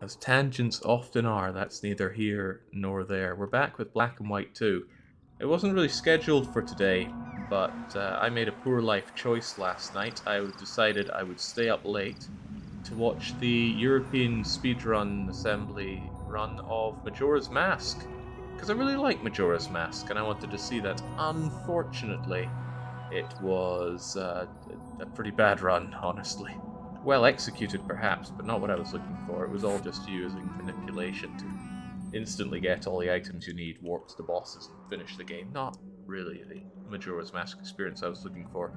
As tangents often are, that's neither here nor there. We're back with Black and White 2. It wasn't really scheduled for today, but I made a poor life choice last night. I decided I would stay up late to watch the European speedrun assembly run of Majora's Mask. Because I really like Majora's Mask, and I wanted to see that. Unfortunately, it was a pretty bad run, honestly. Well executed, perhaps, but not what I was looking for. It was all just using manipulation to instantly get all the items you need, warp to the bosses, and finish the game. Not really the Majora's Mask experience I was looking for.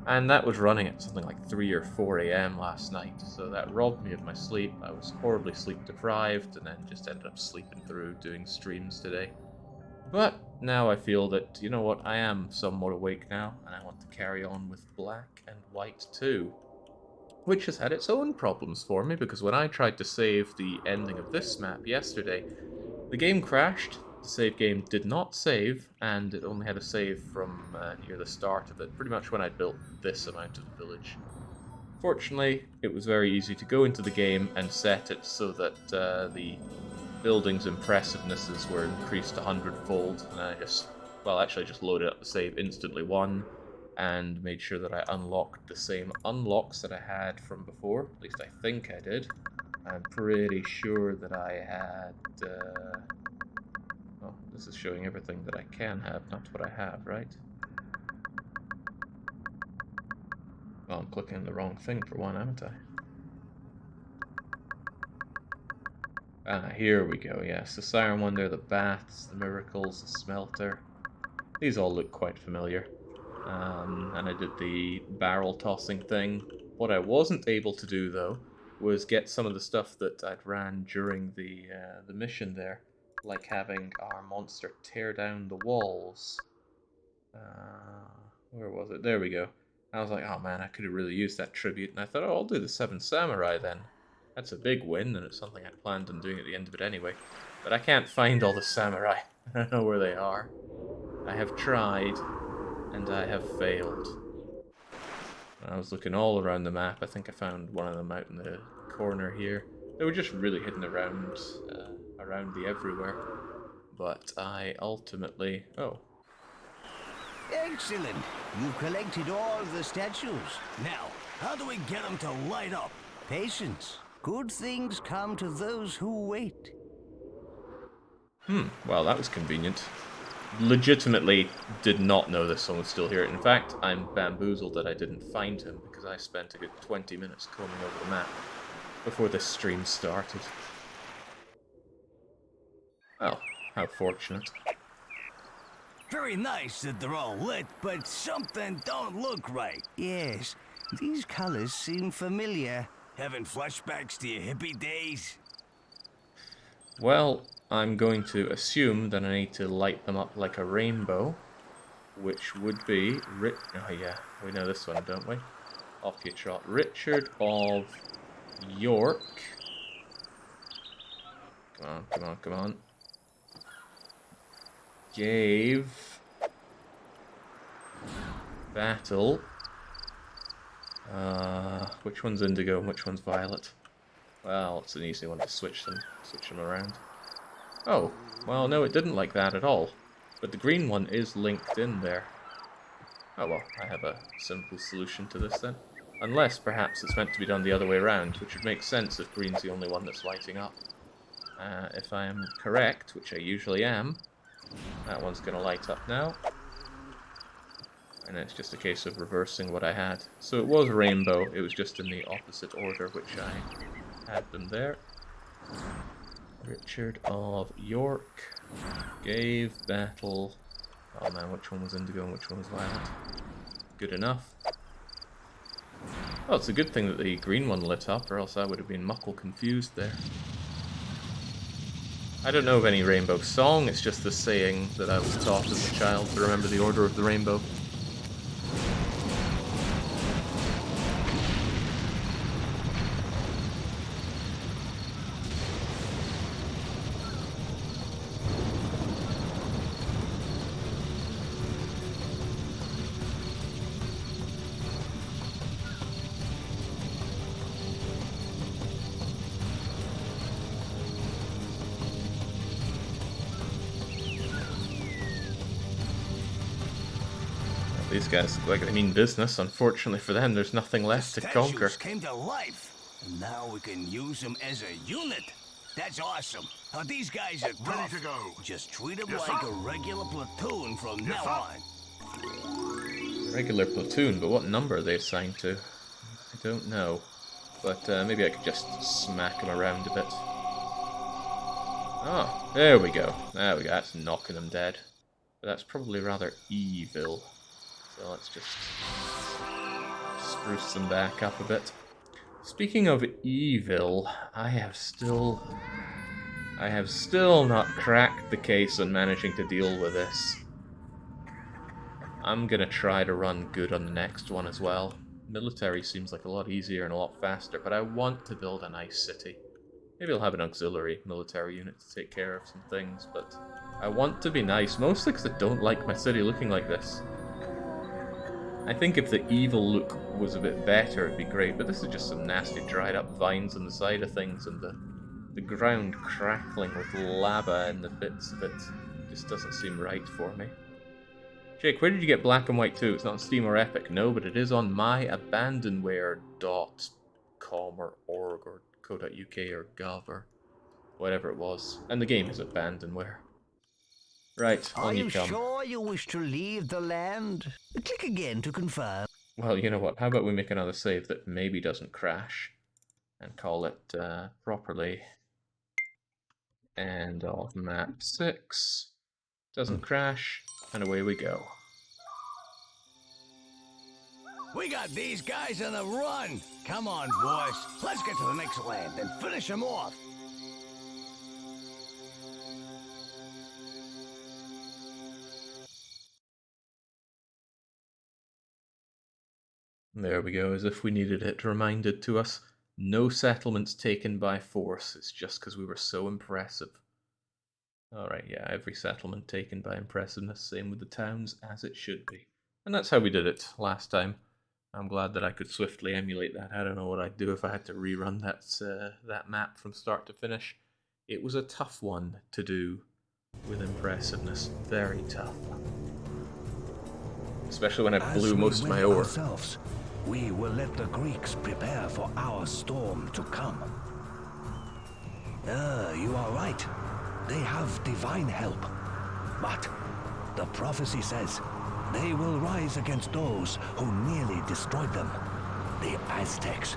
And that was running at something like 3 or 4 a.m. last night, so that robbed me of my sleep. I was horribly sleep deprived, and then just ended up sleeping through doing streams today. But now I feel that, you know what, I am somewhat awake now, and I want to carry on with Black and White 2. Which has had its own problems for me, because when I tried to save the ending of this map yesterday, the game crashed, the save game did not save, and it only had a save from near the start of it, pretty much when I'd built this amount of the village. Fortunately, it was very easy to go into the game and set it so that the building's impressivenesses were increased 100-fold, and I just loaded up the save instantly, and made sure that I unlocked the same unlocks that I had from before. At least I think I did. I'm pretty sure that I had... Oh, this is showing everything that I can have, not what I have, right? Well, I'm clicking the wrong thing for one, haven't I? Ah, here we go, yes. The Siren Wonder, the Baths, the Miracles, the Smelter. These all look quite familiar. And I did the barrel tossing thing. What I wasn't able to do, though, was get some of the stuff that I'd ran during the mission there, like having our monster tear down the walls. Where was it? There we go. I was like, oh man, I could have really used that tribute, and I thought, oh, I'll do the Seven Samurai then. That's a big win, and it's something I planned on doing at the end of it anyway. But I can't find all the samurai. I don't know where they are. I have tried, and I have failed. I was looking all around the map. I think I found one of them out in the corner here. They were just really hidden around the everywhere. But I ultimately... Oh. Excellent! You've collected all the statues. Now, how do we get them to light up? Patience. Good things come to those who wait. Well, that was convenient. Legitimately did not know this one was still here. In fact, I'm bamboozled that I didn't find him, because I spent a good 20 minutes combing over the map before this stream started. Well, how fortunate. Very nice that they're all lit, but something don't look right. Yes, these colors seem familiar. Having flashbacks to your hippie days? Well, I'm going to assume that I need to light them up like a rainbow, which would be... Oh yeah, we know this one, don't we? Off you trot. Richard of York. Come on, come on, come on. Gave... Battle... which one's indigo and which one's violet? Well, it's an easy one to switch them around. Oh, well, no, it didn't like that at all. But the green one is linked in there. Oh well, I have a simple solution to this then. Unless, perhaps, it's meant to be done the other way around, which would make sense if green's the only one that's lighting up. If I am correct, which I usually am, that one's going to light up now. And it's just a case of reversing what I had. So it was rainbow, it was just in the opposite order, which I had them there. Richard of York gave battle... Oh man, which one was indigo and which one was violet? Good enough. Well, it's a good thing that the green one lit up, or else I would have been muckle confused there. I don't know of any rainbow song, it's just the saying that I was taught as a child to remember the order of the rainbow. These guys look like they mean business. Unfortunately for them, there's nothing left to conquer. Statues came to life, and now we can use them as a unit. That's awesome. Now these guys are Ready tough. to go. Just treat them Yes, like sir. a regular platoon from Yes, now sir. on. Regular platoon, but what number are they assigned to? I don't know. But maybe I could just smack them around a bit. Oh, there we go. There we go. That's knocking them dead. But that's probably rather evil. So let's just spruce them back up a bit. Speaking of evil, I have still not cracked the case on managing to deal with this. I'm gonna try to run good on the next one as well. Military seems like a lot easier and a lot faster, but I want to build a nice city. Maybe I'll have an auxiliary military unit to take care of some things, but I want to be nice, mostly because I don't like my city looking like this. I think if the evil look was a bit better, it'd be great, but this is just some nasty dried up vines on the side of things, and the ground crackling with lava and the bits of it just doesn't seem right for me. Jake, where did you get Black and White 2? It's not on Steam or Epic, no, but it is on myabandonware.com or org or co.uk or gov or whatever it was. And the game is Abandonware. Right, Are on you you come. sure you wish to leave the land? Click again to confirm. Well, you know what, how about we make another save that maybe doesn't crash and call it properly end of map 6. Doesn't crash, and away we go. We got these guys on the run. Come on, boys. Let's get to the next land and finish them off. There we go, as if we needed it reminded to us. No settlements taken by force, it's just because we were so impressive. Alright, yeah, every settlement taken by impressiveness, same with the towns, as it should be. And that's how we did it last time. I'm glad that I could swiftly emulate that. I don't know what I'd do if I had to rerun that map from start to finish. It was a tough one to do with impressiveness. Very tough. Especially when I blew most of my ore. Ourselves, we will let the Greeks prepare for our storm to come. You are right. They have divine help. But the prophecy says they will rise against those who nearly destroyed them, the Aztecs.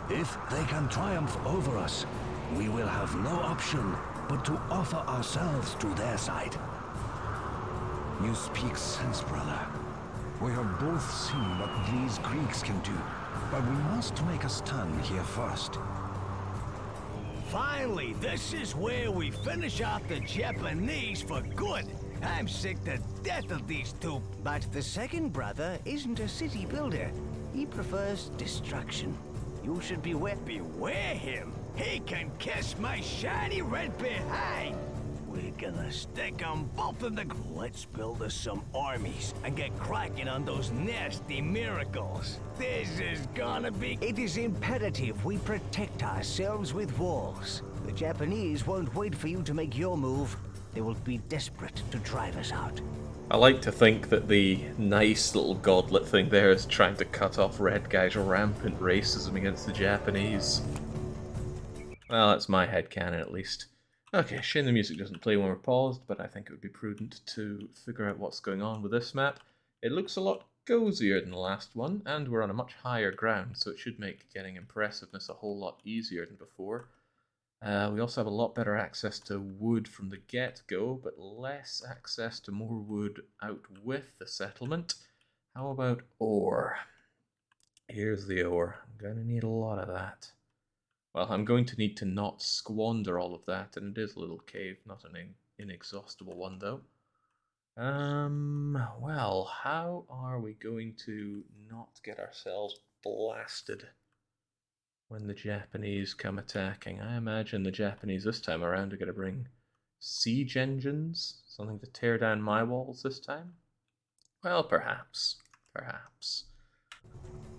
If they can triumph over us, we will have no option but to offer ourselves to their side. You speak sense, brother. We have both seen what these Greeks can do, but we must make a stand here first. Finally, this is where we finish off the Japanese for good. I'm sick to death of these two. But the second brother isn't a city builder. He prefers destruction. You should beware him. He can kiss my shiny red behind. We're gonna stick them both in the... Let's build us some armies and get cracking on those nasty miracles. This is gonna be... It is imperative we protect ourselves with walls. The Japanese won't wait for you to make your move. They will be desperate to drive us out. I like to think that the nice little godlet thing there is trying to cut off red guys' rampant racism against the Japanese. Well, that's my headcanon at least. Okay, shame the music doesn't play when we're paused, but I think it would be prudent to figure out what's going on with this map. It looks a lot cozier than the last one, and we're on a much higher ground, so it should make getting impressiveness a whole lot easier than before. We also have a lot better access to wood from the get-go, but less access to more wood out with the settlement. How about ore? Here's the ore. I'm going to need a lot of that. Well, I'm going to need to not squander all of that, and it is a little cave, not an inexhaustible one, though. Well, how are we going to not get ourselves blasted when the Japanese come attacking? I imagine the Japanese this time around are going to bring siege engines, something to tear down my walls this time? Well, perhaps. Perhaps.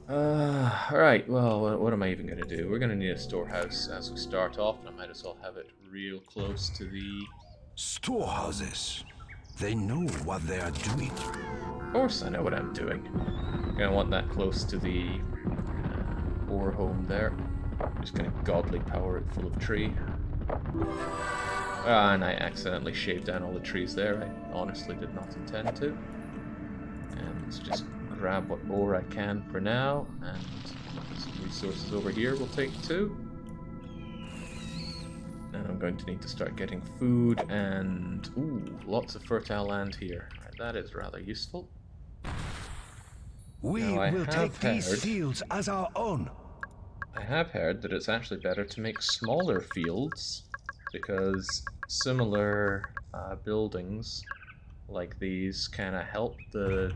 Alright, well, what am I even going to do? We're going to need a storehouse as we start off, and I might as well have it real close to the... Storehouses. They know what they are doing. Of course I know what I'm doing. Gonna want that close to the ore home there. Just gonna godly power it full of tree. Ah, and I accidentally shaved down all the trees there. I honestly did not intend to. And let's just grab what ore I can for now, and some resources over here we'll take too. And I'm going to need to start getting food and... ooh, lots of fertile land here. Right, that is rather useful. We will take these fields as our own. I have heard that it's actually better to make smaller fields, because similar buildings like these kind of help the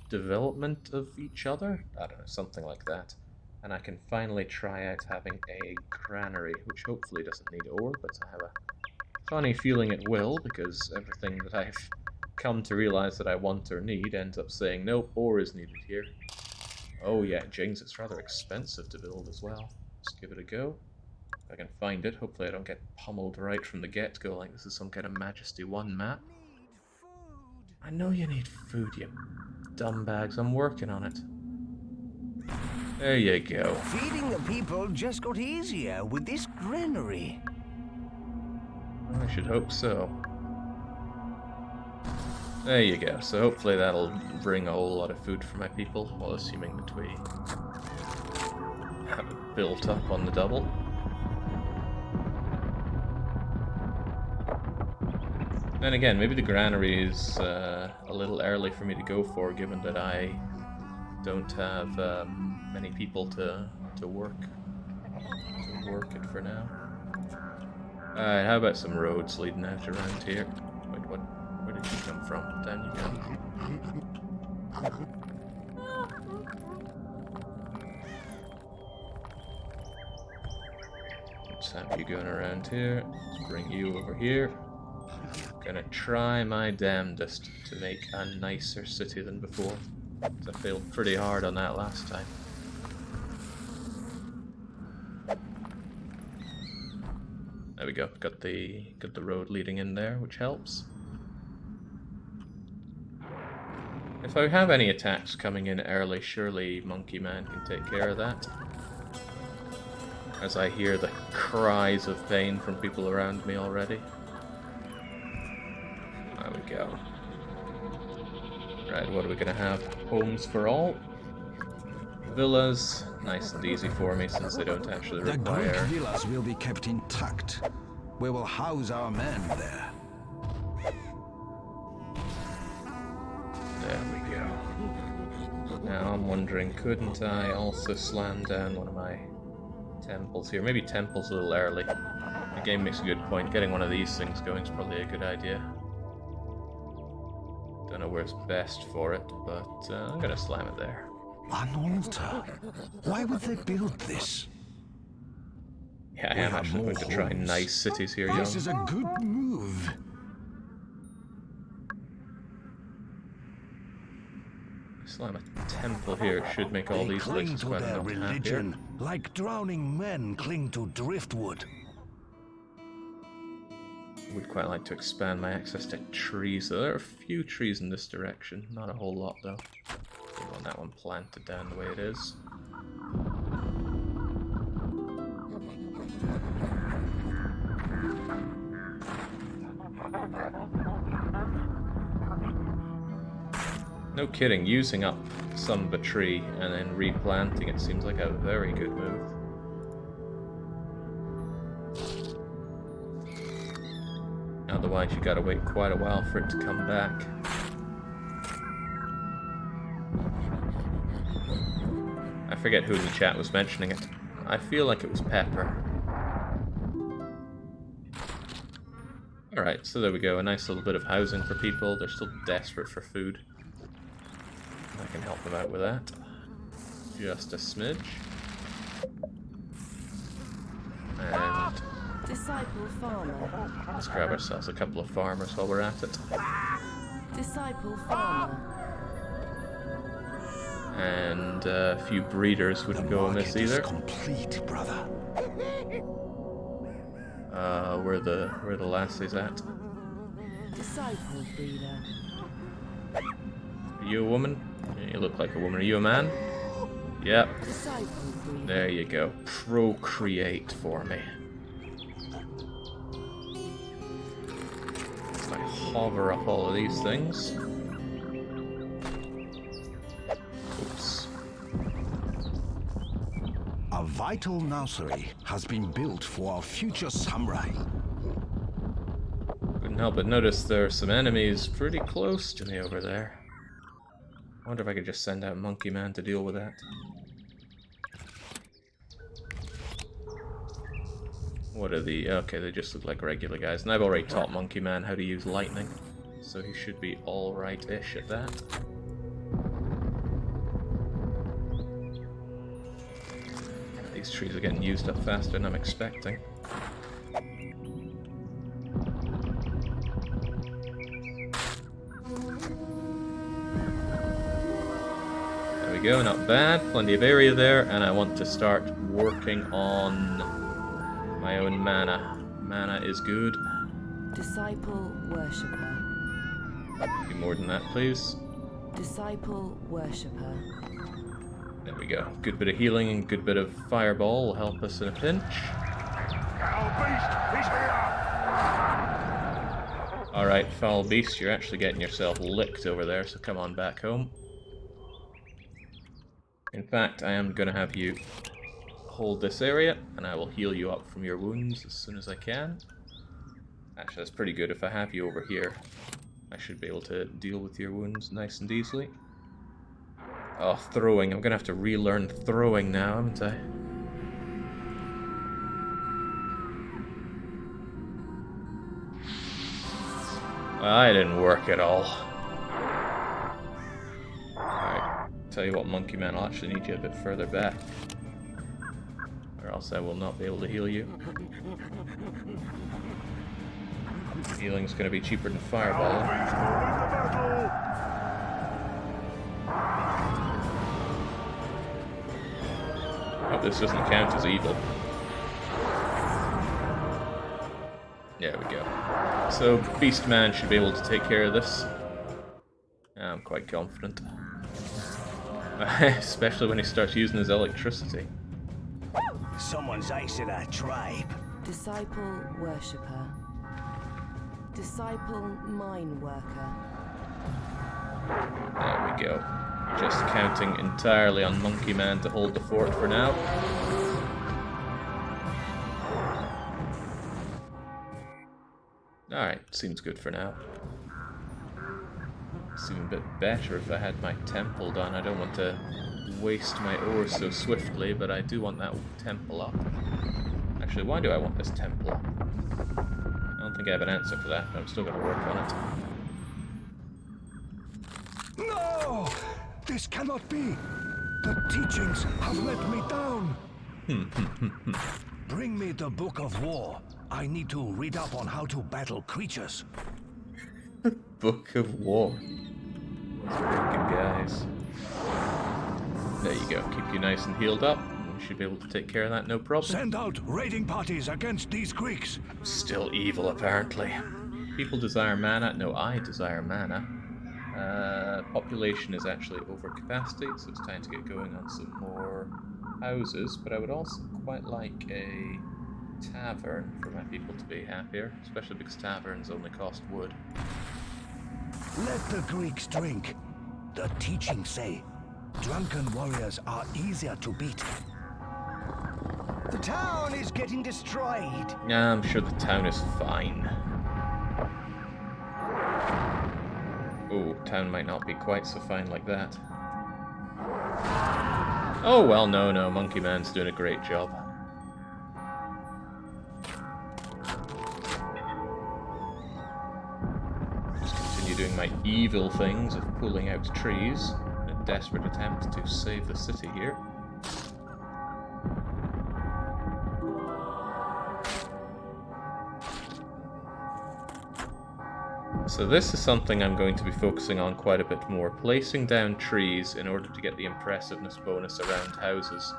development of each other. I don't know, something like that. And I can finally try out having a granary, which hopefully doesn't need ore, but I have a funny feeling it will, because everything that I've come to realize that I want or need ends up saying, nope, ore is needed here. Oh yeah, James, it's rather expensive to build as well. Let's give it a go. If I can find it, hopefully I don't get pummeled right from the get-go like this is some kind of Majesty 1 map. I know you need food, you dumbags. I'm working on it. There you go. Feeding the people just got easier with this granary. I should hope so. There you go. So hopefully that'll bring a whole lot of food for my people, well, assuming that we have it built up on the double. Then again, maybe the granary is a little early for me to go for, given that I don't have many people to work it for now. Alright, how about some roads leading out around here? Wait, what? Where did you come from? Down you go. Let's have you going around here. Let's bring you over here. Gonna try my damnedest to make a nicer city than before. I failed pretty hard on that last time. There we go. Got the road leading in there, which helps. If I have any attacks coming in early, surely Monkey Man can take care of that. As I hear the cries of pain from people around me already. There we go. Right, what are we gonna have? Homes for all? Villas, nice and easy for me since they don't actually require... The Greek villas will be kept intact. We will house our men there. There we go. Now I'm wondering, couldn't I also slam down one of my temples here? Maybe temples a little early. The game makes a good point. Getting one of these things going is probably a good idea. Don't know where's best for it, but I'm gonna slam it there. An altar? Why would they build this? Yeah, I am actually going to try nice cities here, young. This is a good move. Slam a temple here, it should make all these places quite a lot happier. Like drowning men cling to driftwood. Would quite like to expand my access to trees. There are a few trees in this direction, not a whole lot though. I want that one planted down the way it is. No kidding, using up some of a tree and then replanting it seems like a very good move. Otherwise you gotta wait quite a while for it to come back. I forget who in the chat was mentioning it. I feel like it was Pepper. Alright, so there we go. A nice little bit of housing for people. They're still desperate for food. I can help them out with that. Just a smidge. And Disciple farmer. let's grab ourselves a couple of farmers while we're at it. Disciple farmer. And a few breeders wouldn't go amiss either. Complete, brother. Where the lassie's at. Disciple breeder. Are you a woman? Yeah, you look like a woman. Are you a man? Yep. Disciple breeder. There you go. Procreate for me. So I hover up all of these things. Oops. A vital nursery has been built for our future samurai. Couldn't help but notice there are some enemies pretty close to me over there. I wonder if I could just send out Monkey Man to deal with that. What are the... okay, they just look like regular guys. And I've already taught Monkey Man how to use lightning. So he should be alright-ish at that. These trees are getting used up faster than I'm expecting. There we go, not bad. Plenty of area there, and I want to start working on my own mana. Mana is good. Disciple worshipper. Be more than that, please. Disciple worshipper. There we go. Good bit of healing and good bit of fireball will help us in a pinch. Alright, foul beast, you're actually getting yourself licked over there, so come on back home. In fact, I am going to have you hold this area, and I will heal you up from your wounds as soon as I can. Actually, that's pretty good. If I have you over here, I should be able to deal with your wounds nice and easily. Oh, throwing. I'm going to have to relearn throwing now, haven't I? I didn't work at all. Alright, tell you what, Monkey Man, I'll actually need you a bit further back. Or else I will not be able to heal you. Healing's going to be cheaper than fireball. Oh, this doesn't count as evil. There we go. So, Beast Man should be able to take care of this. I'm quite confident. Especially when he starts using his electricity. Someone's icing our tribe. Disciple worshipper. Disciple mine worker. There we go. Just counting entirely on Monkey Man to hold the fort for now. Alright, seems good for now. Seems a bit better if I had my temple done. I don't want to waste my ore so swiftly, but I do want that temple up. Actually, why do I want this temple up? I don't think I have an answer for that, but I'm still going to work on it. No! This cannot be! The teachings have let me down! Bring me the Book of War. I need to read up on how to battle creatures. Book of War. These freaking guys. There you go. Keep you nice and healed up. We should be able to take care of that, no problem. Send out raiding parties against these Greeks. Still evil, apparently. People desire mana. No, I desire mana. Population is actually over capacity, so it's time to get going on some more houses. But I would also quite like a tavern for my people to be happier, especially because taverns only cost wood. Let the Greeks drink. The teachings say drunken warriors are easier to beat. The town is getting destroyed. Yeah, I'm sure the town is fine. Oh, town might not be quite so fine like that. Oh well, no, Monkey Man's doing a great job. Doing my evil things of pulling out trees in a desperate attempt to save the city here. So this is something I'm going to be focusing on quite a bit more, placing down trees in order to get the impressiveness bonus around houses.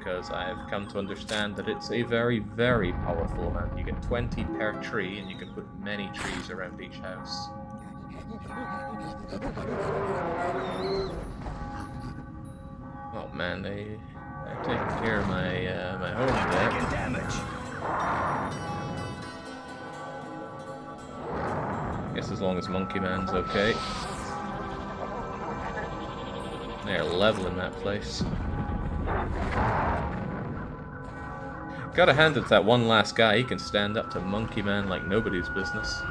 because I've come to understand that it's a very, very powerful amount. You get 20 per tree, and you can put many trees around each house. Oh man, they're taking care of my home there. Taking damage. Guess as long as Monkey Man's okay. They're leveling that place. Gotta hand it to that one last guy. He can stand up to Monkey Man like nobody's business.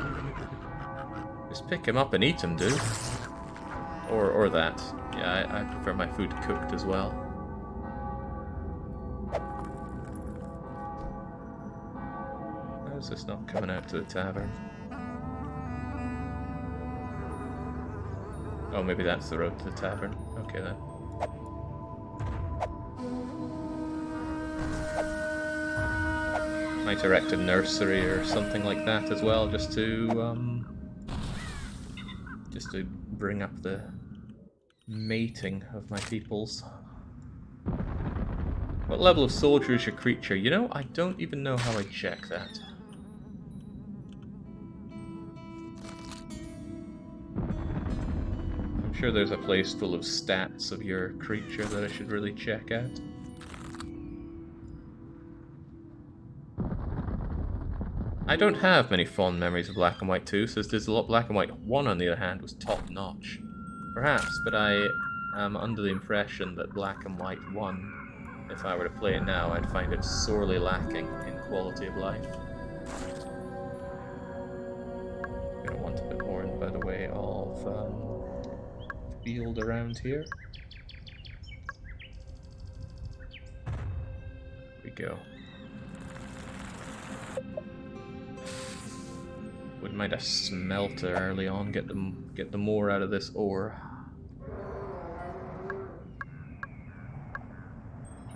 Just pick him up and eat him, dude. Or that. Yeah, I prefer my food cooked as well. How is this not coming out to the tavern? Oh, maybe that's the road to the tavern. Okay then. Might erect a nursery or something like that as well, just to bring up the mating of my peoples. What level of soldier is your creature? You know, I don't even know how I check that. I'm sure there's a place full of stats of your creature that I should really check out. I don't have many fond memories of Black and White 2, so there's a lot. Black and White 1, on the other hand, was top-notch. Perhaps, but I am under the impression that Black and White 1, if I were to play it now, I'd find it sorely lacking in quality of life. I'm gonna want a bit more in by the way of field around here. Here we go. Wouldn't mind a smelter early on, get the more out of this ore.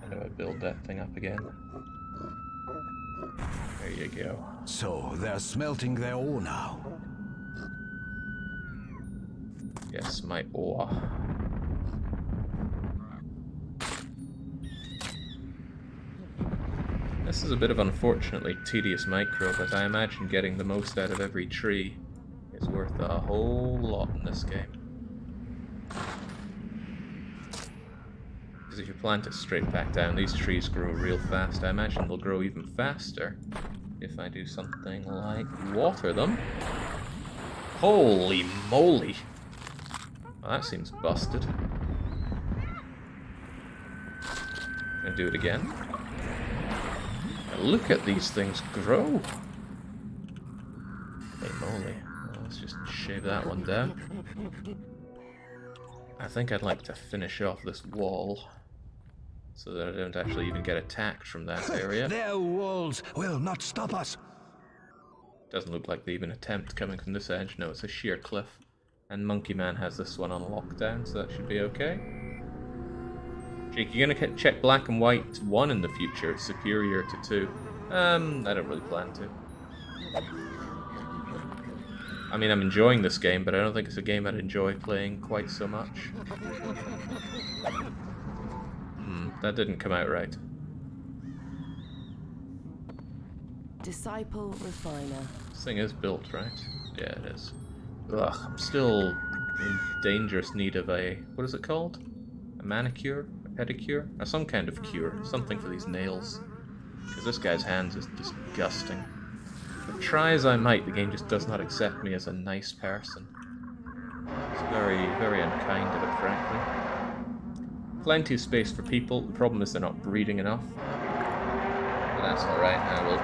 How do I build that thing up again? There you go. So they're smelting their ore now. Yes, my ore. This is a bit of unfortunately tedious micro, but I imagine getting the most out of every tree is worth a whole lot in this game. Because if you plant it straight back down, these trees grow real fast. I imagine they'll grow even faster if I do something like water them. Holy moly! Well, that seems busted. Gonna do it again. Look at these things grow. Holy moly. Well, let's just shave that one down. I think I'd like to finish off this wall so that I don't actually even get attacked from that area. Their walls will not stop us. Doesn't look like they even attempt coming from this edge. No, it's a sheer cliff. And Monkey Man has this one on lockdown, so that should be okay. Jake, you're gonna check Black and White 1 in the future. It's superior to 2. I don't really plan to. I mean, I'm enjoying this game, but I don't think it's a game I'd enjoy playing quite so much. That didn't come out right. Disciple Refiner. This thing is built, right? Yeah, it is. Ugh, I'm still in dangerous need of a... what is it called? A manicure? A pedicure? Or some kind of cure. Something for these nails. Because this guy's hands is disgusting. But try as I might, the game just does not accept me as a nice person. It's very, very unkind of it, frankly. Plenty of space for people. The problem is they're not breeding enough. But that's alright. I will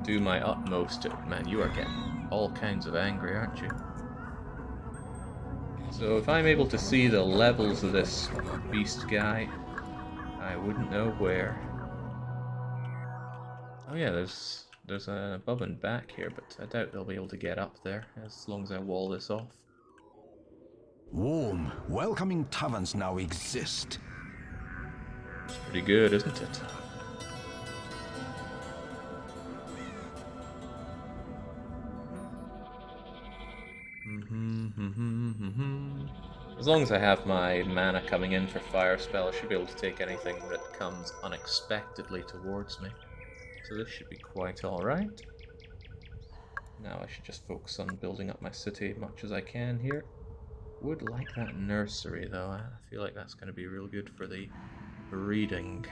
do my utmost to... Man, you are getting all kinds of angry, aren't you? So if I'm able to see the levels of this beast guy, I wouldn't know where. Oh yeah, there's an above and back here, but I doubt they'll be able to get up there as long as I wall this off. Warm, welcoming taverns now exist. It's pretty good, isn't it? As long as I have my mana coming in for fire spell, I should be able to take anything that comes unexpectedly towards me. So this should be quite alright. Now I should just focus on building up my city as much as I can here. Would like that nursery though. I feel like that's going to be real good for the breeding.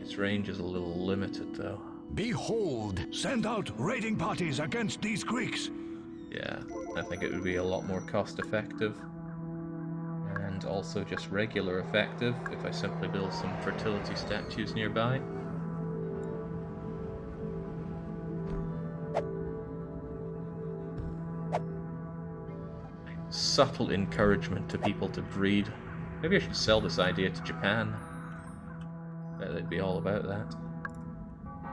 Its range is a little limited though. Behold, send out raiding parties against these Greeks. Yeah, I think it would be a lot more cost effective. And also just regular effective if I simply build some fertility statues nearby. Subtle encouragement to people to breed. Maybe I should sell this idea to Japan. Bet they'd be all about that.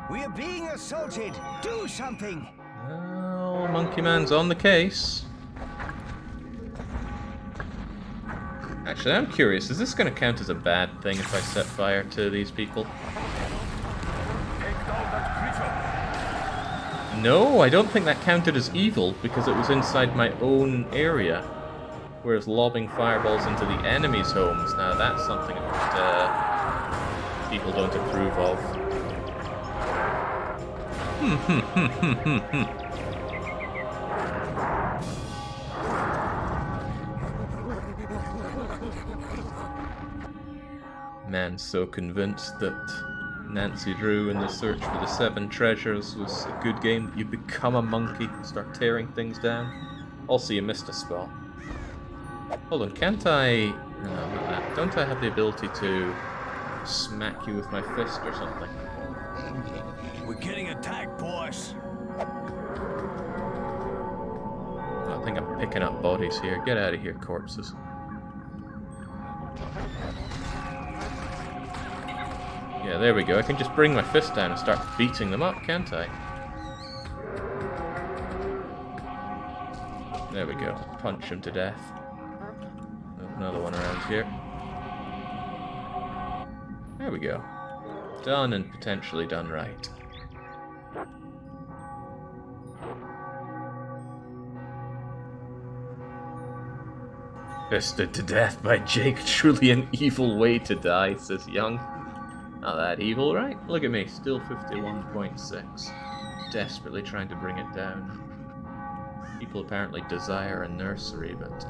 We're being assaulted. Do something. Well, Monkey Man's on the case. Actually, I'm curious, is this going to count as a bad thing if I set fire to these people? No, I don't think that counted as evil because it was inside my own area. Whereas lobbing fireballs into the enemy's homes, now that's something that people don't approve of. Man's so convinced that Nancy Drew and the Search for the Seven Treasures was a good game that you become a monkey and start tearing things down. Also, you missed a spell. Hold on, can't I... No, not that. Don't I have the ability to smack you with my fist or something? We're getting attacked, boss. I think I'm picking up bodies here. Get out of here, corpses. Yeah, there we go. I can just bring my fist down and start beating them up, can't I? There we go. Punch him to death. Another one around here. There we go. Done and potentially done right. Fisted to death by Jake. Truly an evil way to die, says Young. Not that evil, right? Look at me, still 51.6. Desperately trying to bring it down. People apparently desire a nursery, but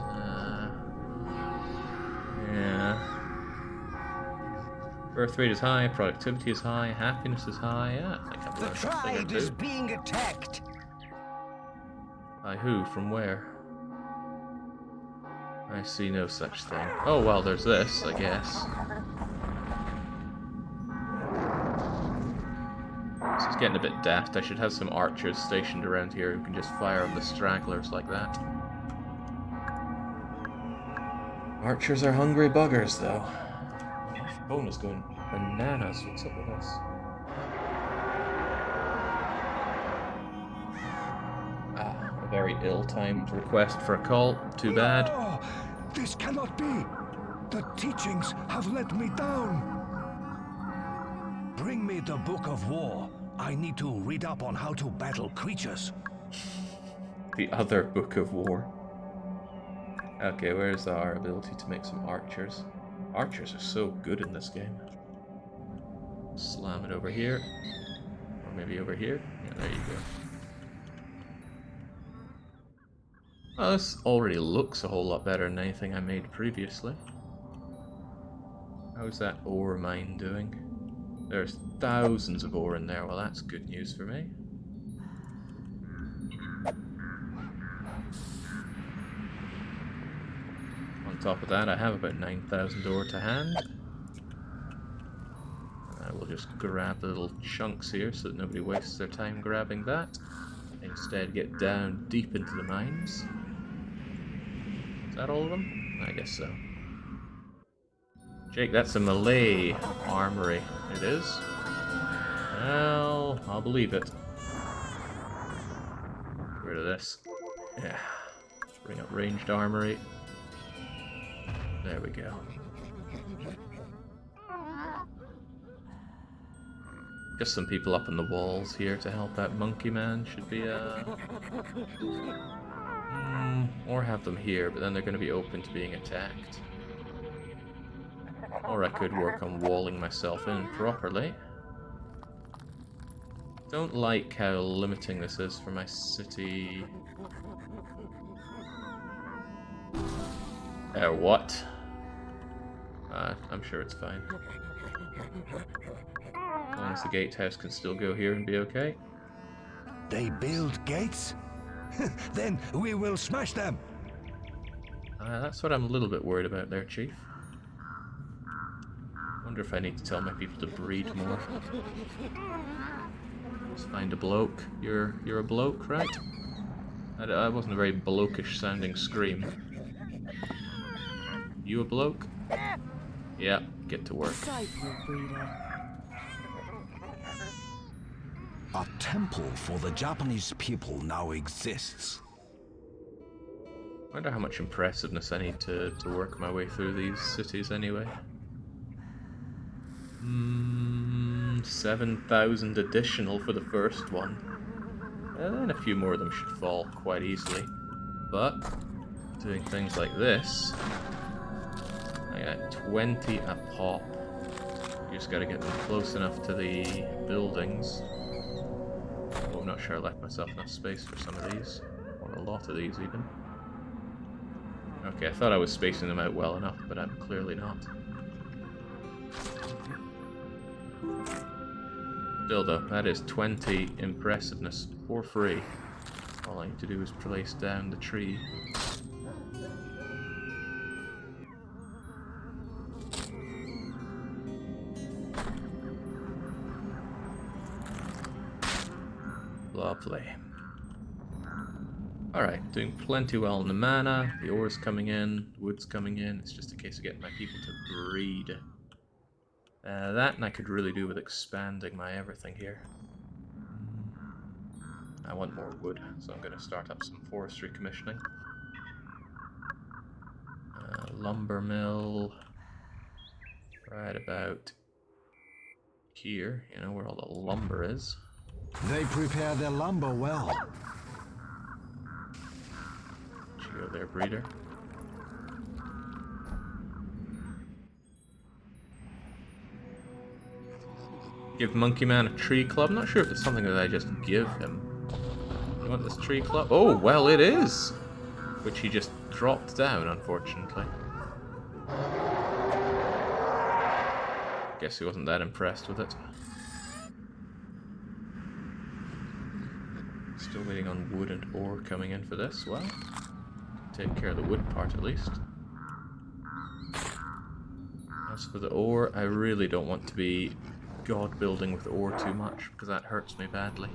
yeah. Birth rate is high, productivity is high, happiness is high. Yeah, I think I've The learned something or tribe two. is being attacked. By who? From where? I see no such thing. Oh, well, there's this, I guess. This is getting a bit daft. I should have some archers stationed around here who can just fire on the stragglers like that. Archers are hungry buggers, though. My phone is going bananas. What's up with this? Ah, a very ill-timed request for a call. Too bad. Oh, this cannot be. The teachings have let me down. Bring me the Book of War. I need to read up on how to battle creatures. The other Book of War. Okay, where's our ability to make some archers? Archers are so good in this game. Slam it over here. Or maybe over here. Yeah, there you go. Well, this already looks a whole lot better than anything I made previously. How's that ore mine doing? There's thousands of ore in there. Well, that's good news for me. On top of that, I have about 9,000 ore to hand. I will just grab the little chunks here so that nobody wastes their time grabbing that. Instead, get down deep into the mines. Is that all of them? I guess so. Jake, that's a Malay armory. It is? Well, I'll believe it. Get rid of this. Yeah. Let's bring up ranged armory. There we go. Just some people up on the walls here to help that monkey man. Should be Or have them here, but then they're going to be open to being attacked. Or I could work on walling myself in properly. Don't like how limiting this is for my city. What? I'm sure it's fine. As long as the gatehouse can still go here and be okay. They build gates? Then we will smash them. That's what I'm a little bit worried about there, Chief. Wonder if I need to tell my people to breed more. Let's find a bloke. You're a bloke, right? That wasn't a very blokish sounding scream. You a bloke? Yeah, get to work. Disciple breeder. A temple for the Japanese people now exists. Wonder how much impressiveness I need to work my way through these cities anyway. 7,000 additional for the first one. And then a few more of them should fall quite easily. But, doing things like this, I got 20 a pop. You just gotta get them close enough to the buildings. Oh, I'm not sure I left myself enough space for some of these. Or a lot of these, even. Okay, I thought I was spacing them out well enough, but I'm clearly not. Still though, that is 20 impressiveness for free. All I need to do is place down the tree. Lovely. Alright, doing plenty well in the mana, the ore's coming in, the wood's coming in, it's just a case of getting my people to breed. That and I could really do with expanding my everything here. I want more wood, so I'm going to start up some forestry commissioning. Lumber mill, right about here, you know, where all the lumber is. They prepare their lumber well. Did you go there, breeder? Give Monkey Man a tree club? I'm not sure if it's something that I just give him. You want this tree club? Oh, well it is! Which he just dropped down, unfortunately. Guess he wasn't that impressed with it. Still waiting on wood and ore coming in for this. Well, take care of the wood part at least. As for the ore, I really don't want to be god building with ore too much, because that hurts me badly.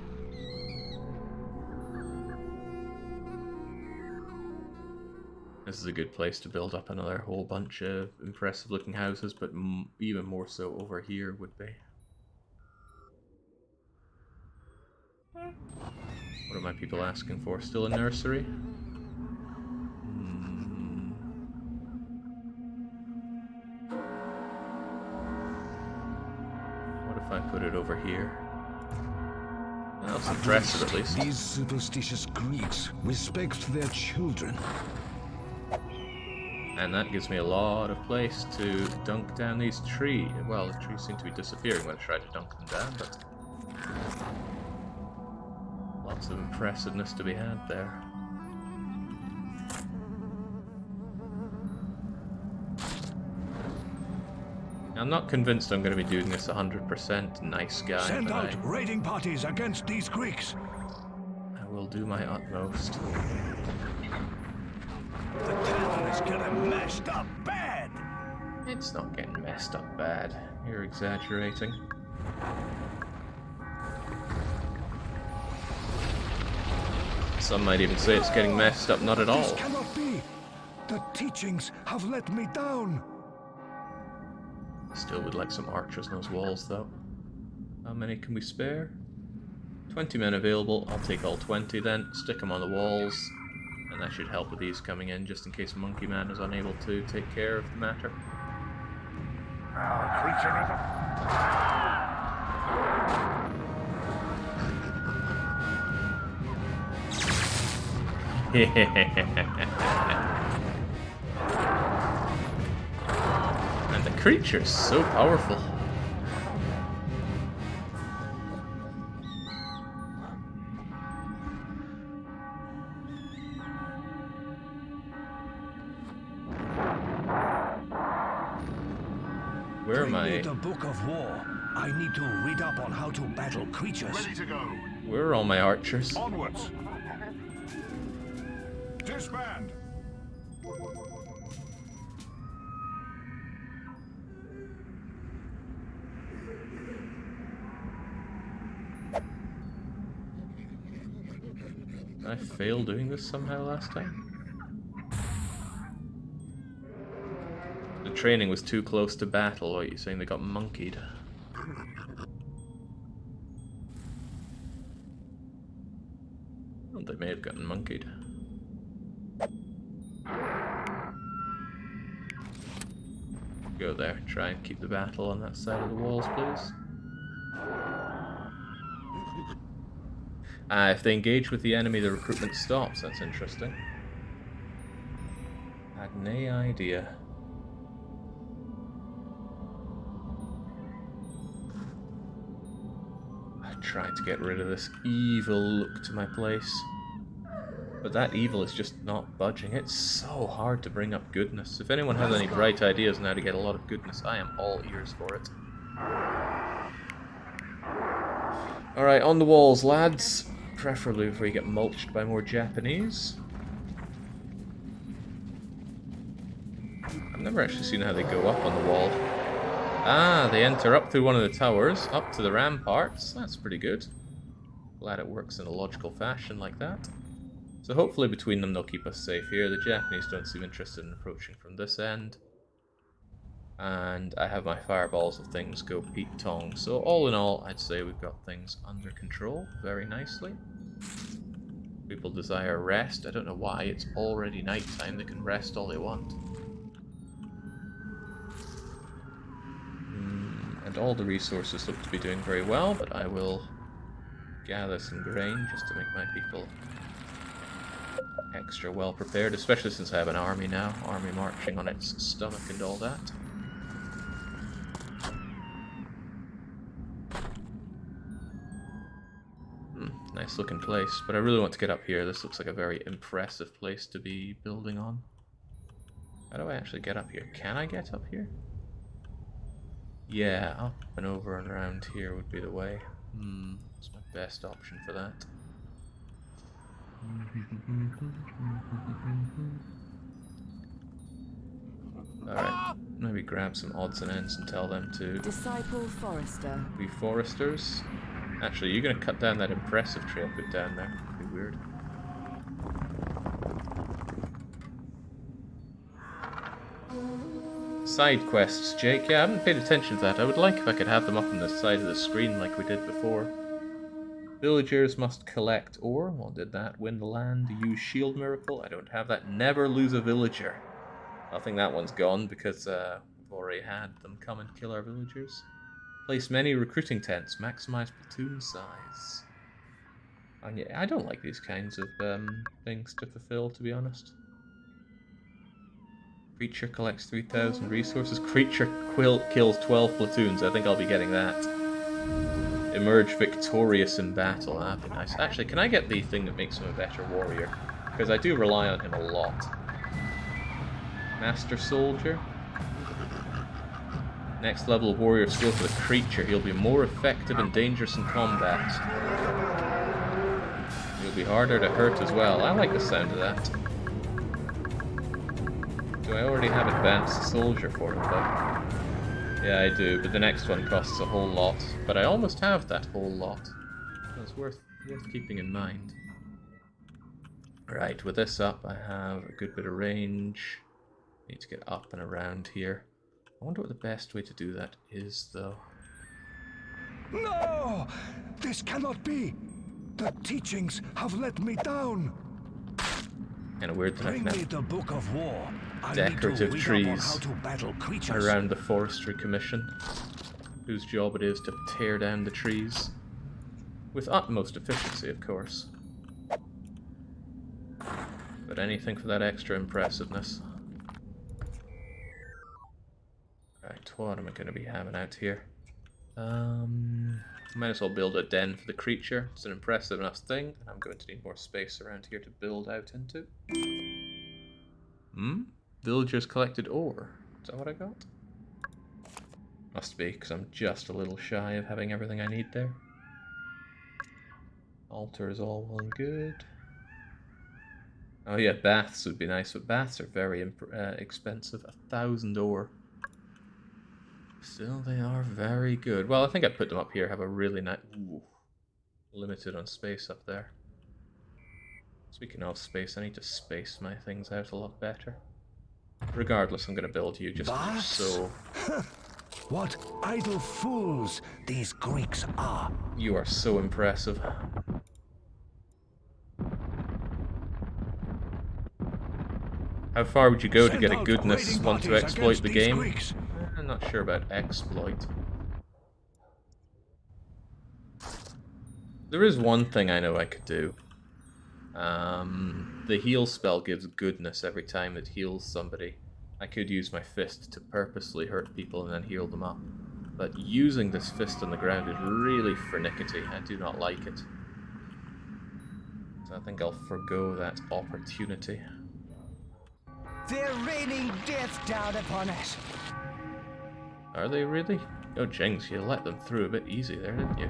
This is a good place to build up another whole bunch of impressive looking houses, but even more so over here would be. What are my people asking for? Still a nursery? What if I put it over here? Well, it's impressive at least. These superstitious Greeks respect their children. And that gives me a lot of place to dunk down these trees. Well, the trees seem to be disappearing when I try to dunk them down, but lots of impressiveness to be had there. I'm not convinced I'm going to be doing this 100% nice guy. Send but out raiding parties against these Greeks. I will do my utmost. The town is getting messed up bad. It's not getting messed up bad. You're exaggerating. Some might even say it's getting messed up not at all. This cannot be. The teachings have let me down. Still would like some archers on those walls, though. How many can we spare? 20 men available. I'll take all 20 then. Stick them on the walls. And that should help with these coming in, just in case Monkey Man is unable to take care of the matter. And the creature's so powerful. Where am Bring me I? the Book of War. I need to read up on how to battle creatures. Ready to go. Where are all my archers? Onwards. Disband. I failed doing this somehow last time. The training was too close to battle. What are you saying? They got monkeyed. Well, they may have gotten monkeyed. Go there. Try and keep the battle on that side of the walls, please. If they engage with the enemy, the recruitment stops. That's interesting. Had no idea. I tried to get rid of this evil look to my place. But that evil is just not budging. It's so hard to bring up goodness. If anyone has any bright ideas on how to get a lot of goodness, I am all ears for it. Alright, on the walls, lads. Preferably before you get mulched by more Japanese. I've never actually seen how they go up on the wall. Ah, they enter up through one of the towers, up to the ramparts. That's pretty good. Glad it works in a logical fashion like that. So hopefully between them they'll keep us safe here. The Japanese don't seem interested in approaching from this end. And I have my fireballs if things go Pete Tong. So all in all, I'd say we've got things under control very nicely. People desire rest. I don't know why. It's already nighttime. They can rest all they want. And all the resources look to be doing very well, but I will gather some grain just to make my people extra well prepared, especially since I have an army now. Army marching on its stomach and all that. Nice looking place, but I really want to get up here. This looks like a very impressive place to be building on. How do I actually get up here? Can I get up here? Yeah, up and over and around here would be the way. What's my best option for that? Alright, maybe grab some odds and ends and tell them to Disciple Forester. be foresters. Actually, you're going to cut down that impressive tree I put down there. Pretty weird. Side quests, Jake. Yeah, I haven't paid attention to that. I would like if I could have them up on the side of the screen like we did before. Villagers must collect ore. Well, did that. Win the land. Use shield miracle. I don't have that. Never lose a villager. I think that one's gone because we've already had them come and kill our villagers. Place many recruiting tents. Maximize platoon size. And yeah, I don't like these kinds of things to fulfill, to be honest. Creature collects 3,000 resources. Creature kills 12 platoons. I think I'll be getting that. Emerge victorious in battle. That'd be nice. Actually, can I get the thing that makes him a better warrior? Because I do rely on him a lot. Master Soldier. Next level of warrior skill for the creature. He'll be more effective and dangerous in combat. He'll be harder to hurt as well. I like the sound of that. Do I already have advanced soldier for him though? Yeah, I do, but the next one costs a whole lot. But I almost have that whole lot. That's worth keeping in mind. Right, with this up, I have a good bit of range. Need to get up and around here. I wonder what the best way to do that is, though. No! This cannot be! The teachings have let me down! Kind of weird that I Bring can me have the Book of War. I decorative need to read up on trees how to battle creatures. around the Forestry Commission, whose job it is to tear down the trees. With utmost efficiency, of course. But anything for that extra impressiveness. Right, what am I going to be having out here? Might as well build a den for the creature. It's an impressive enough thing. I'm going to need more space around here to build out into. Villagers collected ore. Is that what I got? Must be, because I'm just a little shy of having everything I need there. Altar is all well and good. Oh yeah, baths would be nice, but baths are very expensive. 1,000 ore. Still, they are very good. Well, I think I put them up here. Have a really nice... Ooh. Limited on space up there. Speaking of space, I need to space my things out a lot better. Regardless, I'm going to build you just so... What idle fools these Greeks are. You are so impressive. How far would you go to get a goodness one to exploit the game? I'm not sure about exploit. There is one thing I know I could do. The heal spell gives goodness every time it heals somebody. I could use my fist to purposely hurt people and then heal them up. But using this fist on the ground is really finickety. I do not like it. So I think I'll forgo that opportunity. They're raining death down upon us. Are they really? Oh, Jinx, you let them through a bit easy there, didn't you?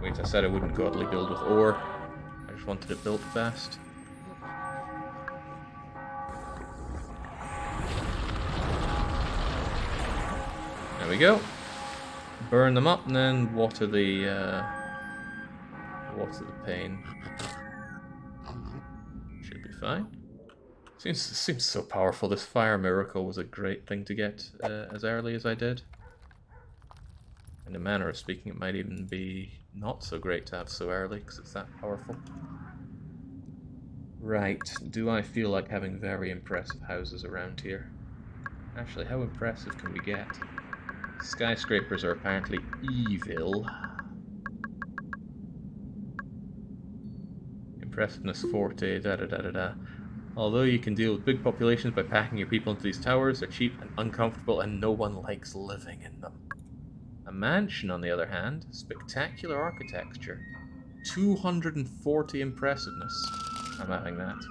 Wait, I said I wouldn't godly build with ore. I just wanted it built fast. There we go. Burn them up and then water the pain. Should be fine. Seems so powerful. This fire miracle was a great thing to get as early as I did. In a manner of speaking, it might even be not so great to have so early because it's that powerful. Right, do I feel like having very impressive houses around here? Actually, how impressive can we get? Skyscrapers are apparently evil. Impressiveness 40, da-da-da-da-da. Although you can deal with big populations by packing your people into these towers, they're cheap and uncomfortable and no one likes living in them. A mansion, on the other hand, spectacular architecture. 240 impressiveness. I'm having that.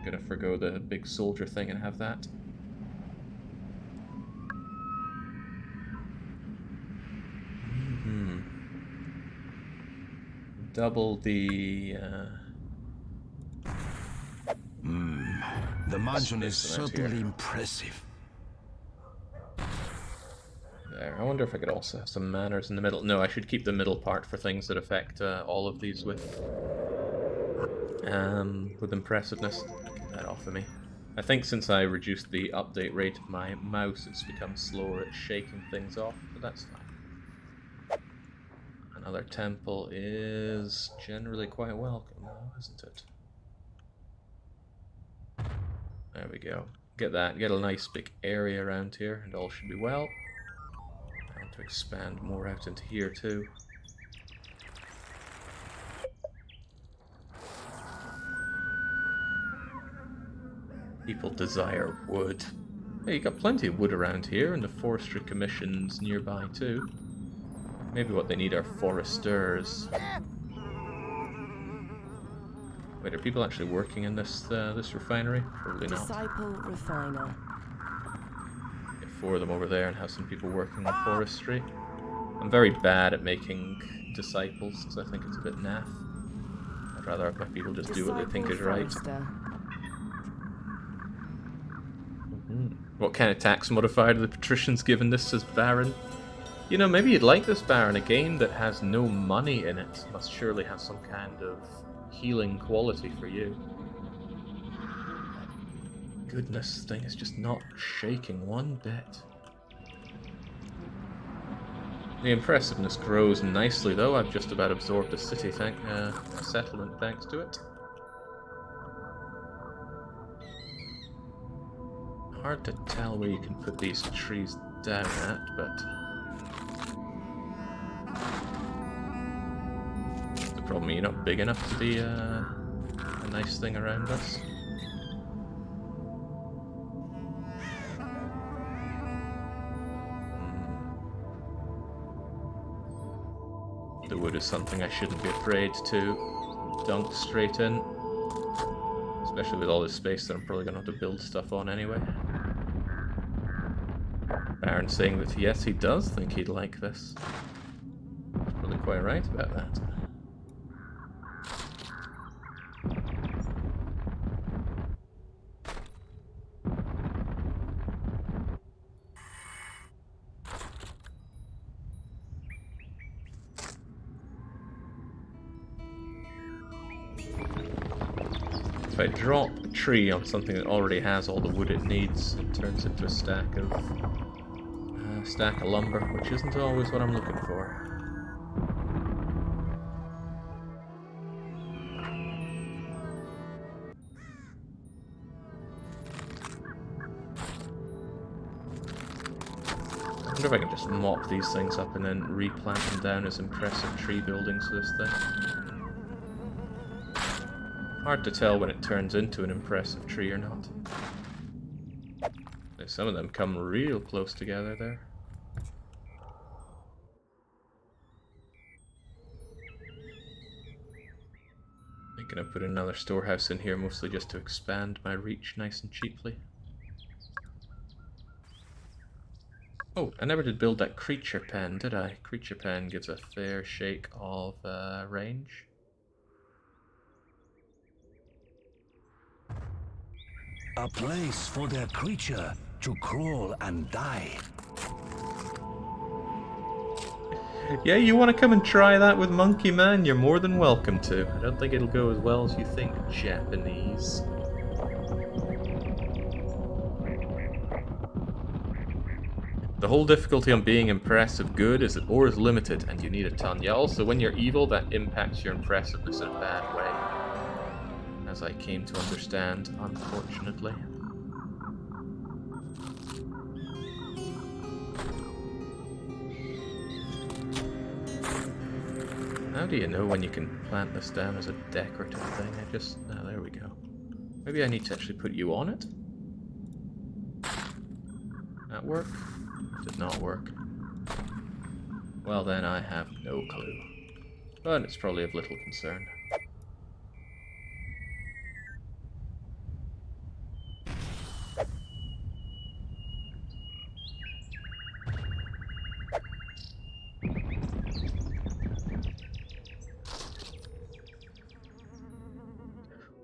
Gonna forgo the big soldier thing and have that. Double the... The mansion is certainly impressive. There. I wonder if I could also have some manners in the middle. No, I should keep the middle part for things that affect all of these with impressiveness. Get that off of me. I think since I reduced the update rate of my mouse, it's become slower at shaking things off, but that's fine. Another temple is generally quite welcome now, isn't it? There we go. Get that. Get a nice big area around here, and all should be well. I want to expand more out into here too. People desire wood. Hey, you got plenty of wood around here, and the forestry commission's nearby too. Maybe what they need are foresters. Wait, are people actually working in this this refinery? Probably not. Disciple refiner. Get 4 of them over there and have some people working on forestry. I'm very bad at making disciples because I think it's a bit naff. I'd rather have my people just do what they think is right. What kind of tax modifier do the patricians given this, says Baron? You know, maybe you'd like this, Baron. A game that has no money in it must surely have some kind of healing quality for you. Goodness, this thing is just not shaking one bit. The impressiveness grows nicely, though. I've just about absorbed a city, a settlement thanks to it. Hard to tell where you can put these trees down at, but... the problem, you're not big enough to be a a nice thing around us. The wood is something I shouldn't be afraid to dunk straight in. Especially with all this space that I'm probably going to have to build stuff on anyway. Baron's saying that yes, he does think he'd like this. He's probably quite right about that. If I drop a tree on something that already has all the wood it needs, it turns into a stack of lumber, which isn't always what I'm looking for. I wonder if I can just mop these things up and then replant them down as impressive tree buildings for this thing. Hard to tell when it turns into an impressive tree or not. Some of them come real close together there. Thinking of putting another storehouse in here, mostly just to expand my reach nice and cheaply. Oh, I never did build that creature pen, did I? Creature pen gives a fair shake of range. A place for their creature to crawl and die. Yeah, you want to come and try that with Monkey Man? You're more than welcome to. I don't think it'll go as well as you think, Japanese. The whole difficulty on being impressive good is that ore is limited and you need a ton. Yeah, also when you're evil, that impacts your impressiveness in a bad way. As I came to understand, unfortunately. How do you know when you can plant this down as a decorative thing? Oh, there we go. Maybe I need to actually put you on it? That work? Did not work. Well then, I have no clue. But it's probably of little concern.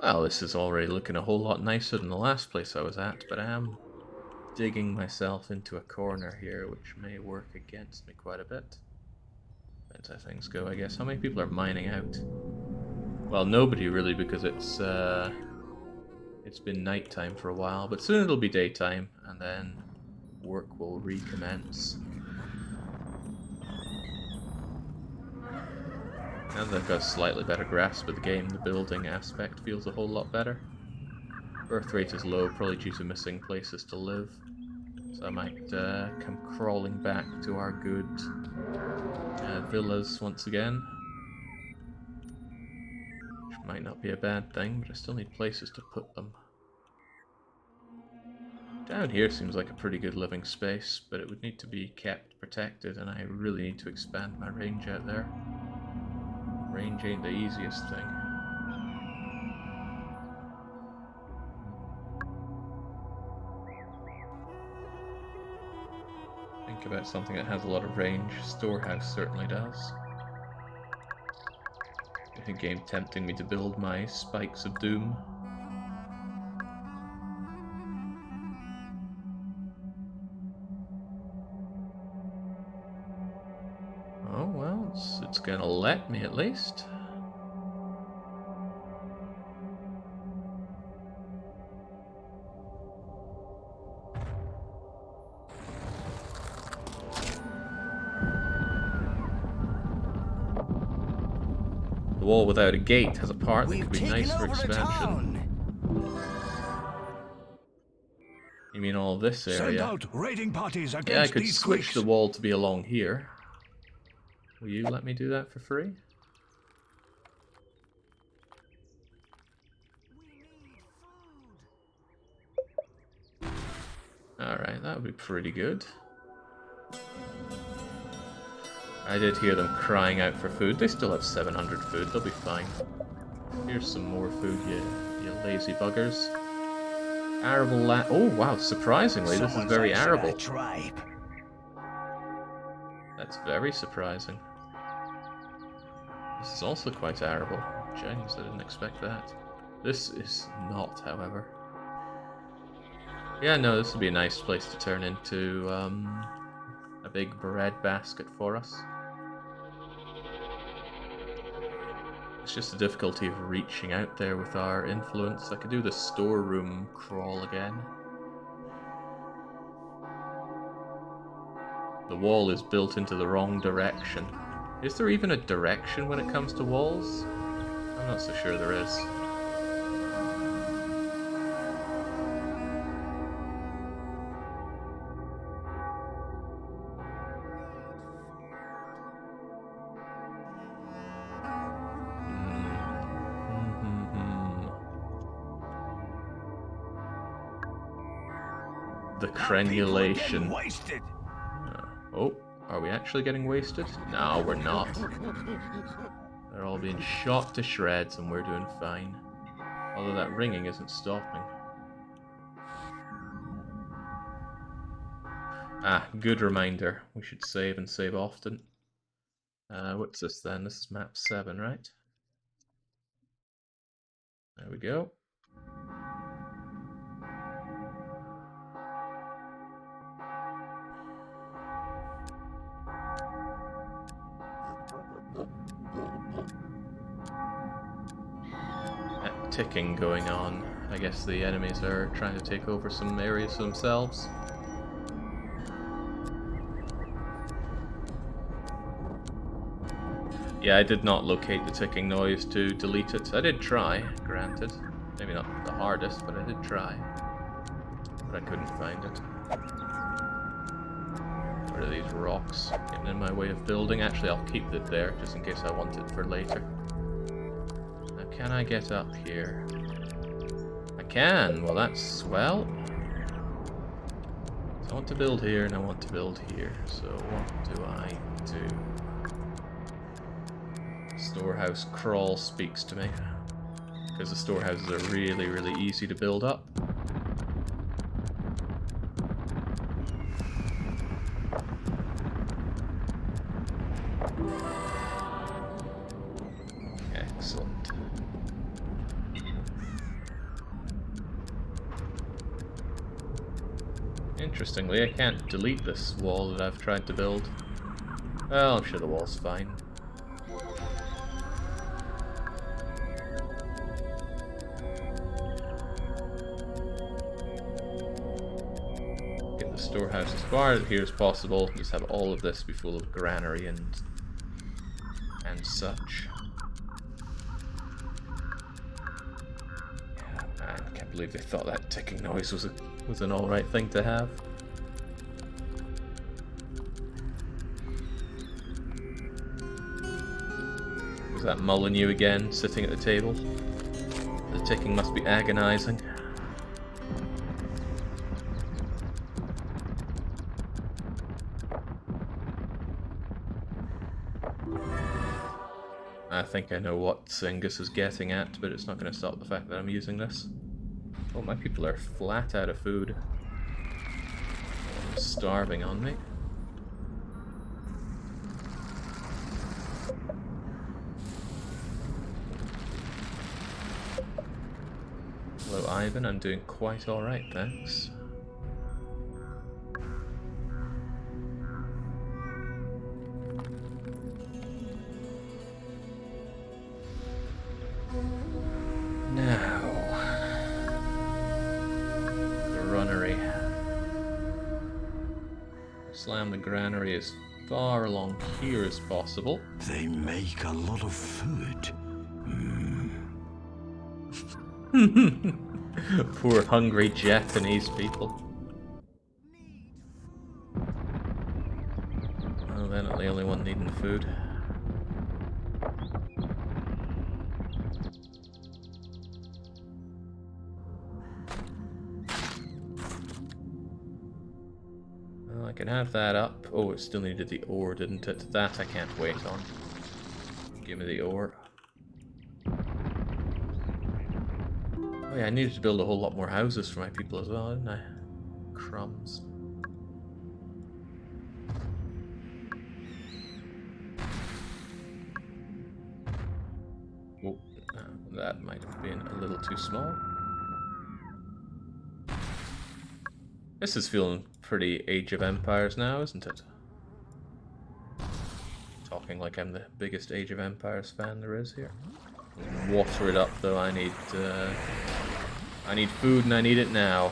Well, this is already looking a whole lot nicer than the last place I was at, but I am digging myself into a corner here, which may work against me quite a bit. Depends how things go, I guess. How many people are mining out? Well, nobody really, because it's been nighttime for a while, but soon it'll be daytime, and then work will recommence. Now that I've got a slightly better grasp of the game, the building aspect feels a whole lot better. Birth rate is low, probably due to missing places to live. So I might come crawling back to our good villas once again. Which might not be a bad thing, but I still need places to put them. Down here seems like a pretty good living space, but it would need to be kept protected, and I really need to expand my range out there. Range ain't the easiest thing. Think about something that has a lot of range. Storehouse certainly does. The game tempting me to build my spikes of doom. Oh well, it's gonna let me at least. The wall without a gate has a part that could be nice for expansion. You mean all this area? Send out raiding parties against Yeah, I could these switch creeks. the wall to be along here. Will you let me do that for free? be pretty good. I did hear them crying out for food. They still have 700 food. They'll be fine. Here's some more food, you lazy buggers. Arable land. Oh wow! Surprisingly, this is very arable. Tribe. That's very surprising. This is also quite arable. Jeez, I didn't expect that. This is not, however. Yeah, no, this would be a nice place to turn into a big bread basket for us. It's just the difficulty of reaching out there with our influence. I could do the storeroom crawl again. The wall is built into the wrong direction. Is there even a direction when it comes to walls? I'm not so sure there is. The crenulation. Wasted. Oh, are we actually getting wasted? No, we're not. They're all being shot to shreds and we're doing fine. Although that ringing isn't stopping. Ah, good reminder. We should save and save often. What's this then? This is map 7, right? There we go. Ticking going on. I guess the enemies are trying to take over some areas themselves. Yeah, I did not locate the ticking noise to delete it. I did try, granted. Maybe not the hardest, but I did try. But I couldn't find it. What are these rocks getting in my way of building? Actually, I'll keep it there, just in case I want it for later. Can I get up here? I can! Well, that's swell. So I want to build here and I want to build here. So what do I do? Storehouse crawl speaks to me. Because the storehouses are really, really easy to build up. Excellent. Interestingly, I can't delete this wall that I've tried to build. Well, I'm sure the wall's fine. Get the storehouse as far here as possible. Just have all of this be full of granary and such. I can't believe they thought that ticking noise was an alright thing to have. Was that Molyneux again, sitting at the table? The ticking must be agonizing. I think I know what Singus is getting at, but it's not going to stop the fact that I'm using this. Oh, my people are flat out of food. Starving on me. Hello, Ivan. I'm doing quite alright, thanks. Now, the runnery. Slam the granary as far along here as possible. They make a lot of food. Poor hungry Japanese people. Well, they're not the only one needing food. can have that up. Oh, it still needed the ore, didn't it? That I can't wait on. Give me the ore. Oh yeah, I needed to build a whole lot more houses for my people as well, didn't I? Crumbs. Oh, that might have been a little too small. This is feeling pretty Age of Empires now, isn't it? Talking like I'm the biggest Age of Empires fan there is here. Water it up though, I need food and I need it now.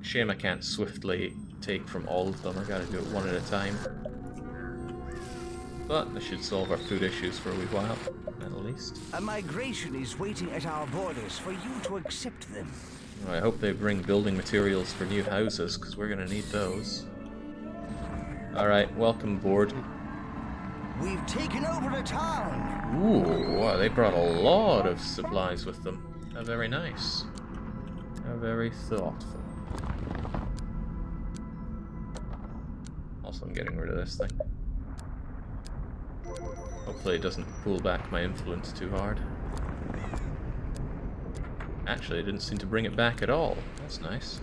Shame I can't swiftly take from all of them, I gotta do it one at a time. But this should solve our food issues for a wee while, at least. A migration is waiting at our borders for you to accept them. I hope they bring building materials for new houses, because we're gonna need those. Alright, welcome aboard. We've taken over the town! Ooh, wow, they brought a lot of supplies with them. How very nice. How very thoughtful. Also, I'm getting rid of this thing. Hopefully it doesn't pull back my influence too hard. Actually, it didn't seem to bring it back at all. That's nice.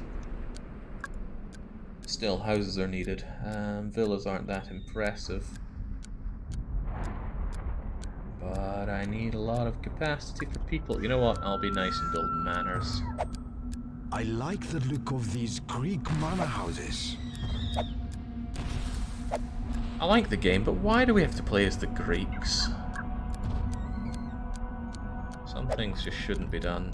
Still, houses are needed. Villas aren't that impressive. But I need a lot of capacity for people. You know what? I'll be nice and build manors. I like the look of these Greek manor houses. I like the game, but why do we have to play as the Greeks? Some things just shouldn't be done.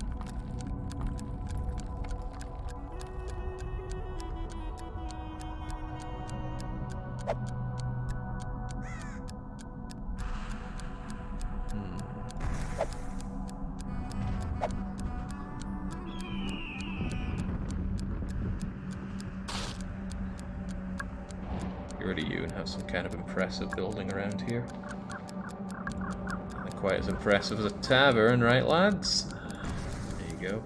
Get rid of you and have some kind of impressive building around here. Not quite as impressive as a tavern, right lads? There you go.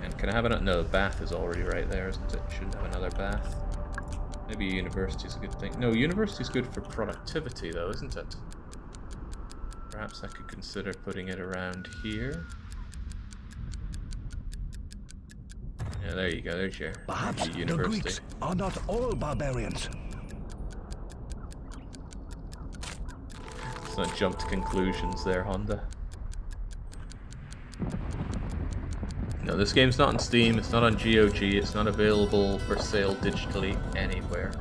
And can I have another? No, the bath is already right there, isn't it? Shouldn't have another bath. Maybe university's a good thing. No, university's good for productivity though, isn't it? Perhaps I could consider putting it around here. Yeah, there you go, there's your Perhaps the university. Greeks are not all barbarians. Let's not jump to conclusions there, Honda. No, this game's not on Steam, it's not on GOG, it's not available for sale digitally anywhere.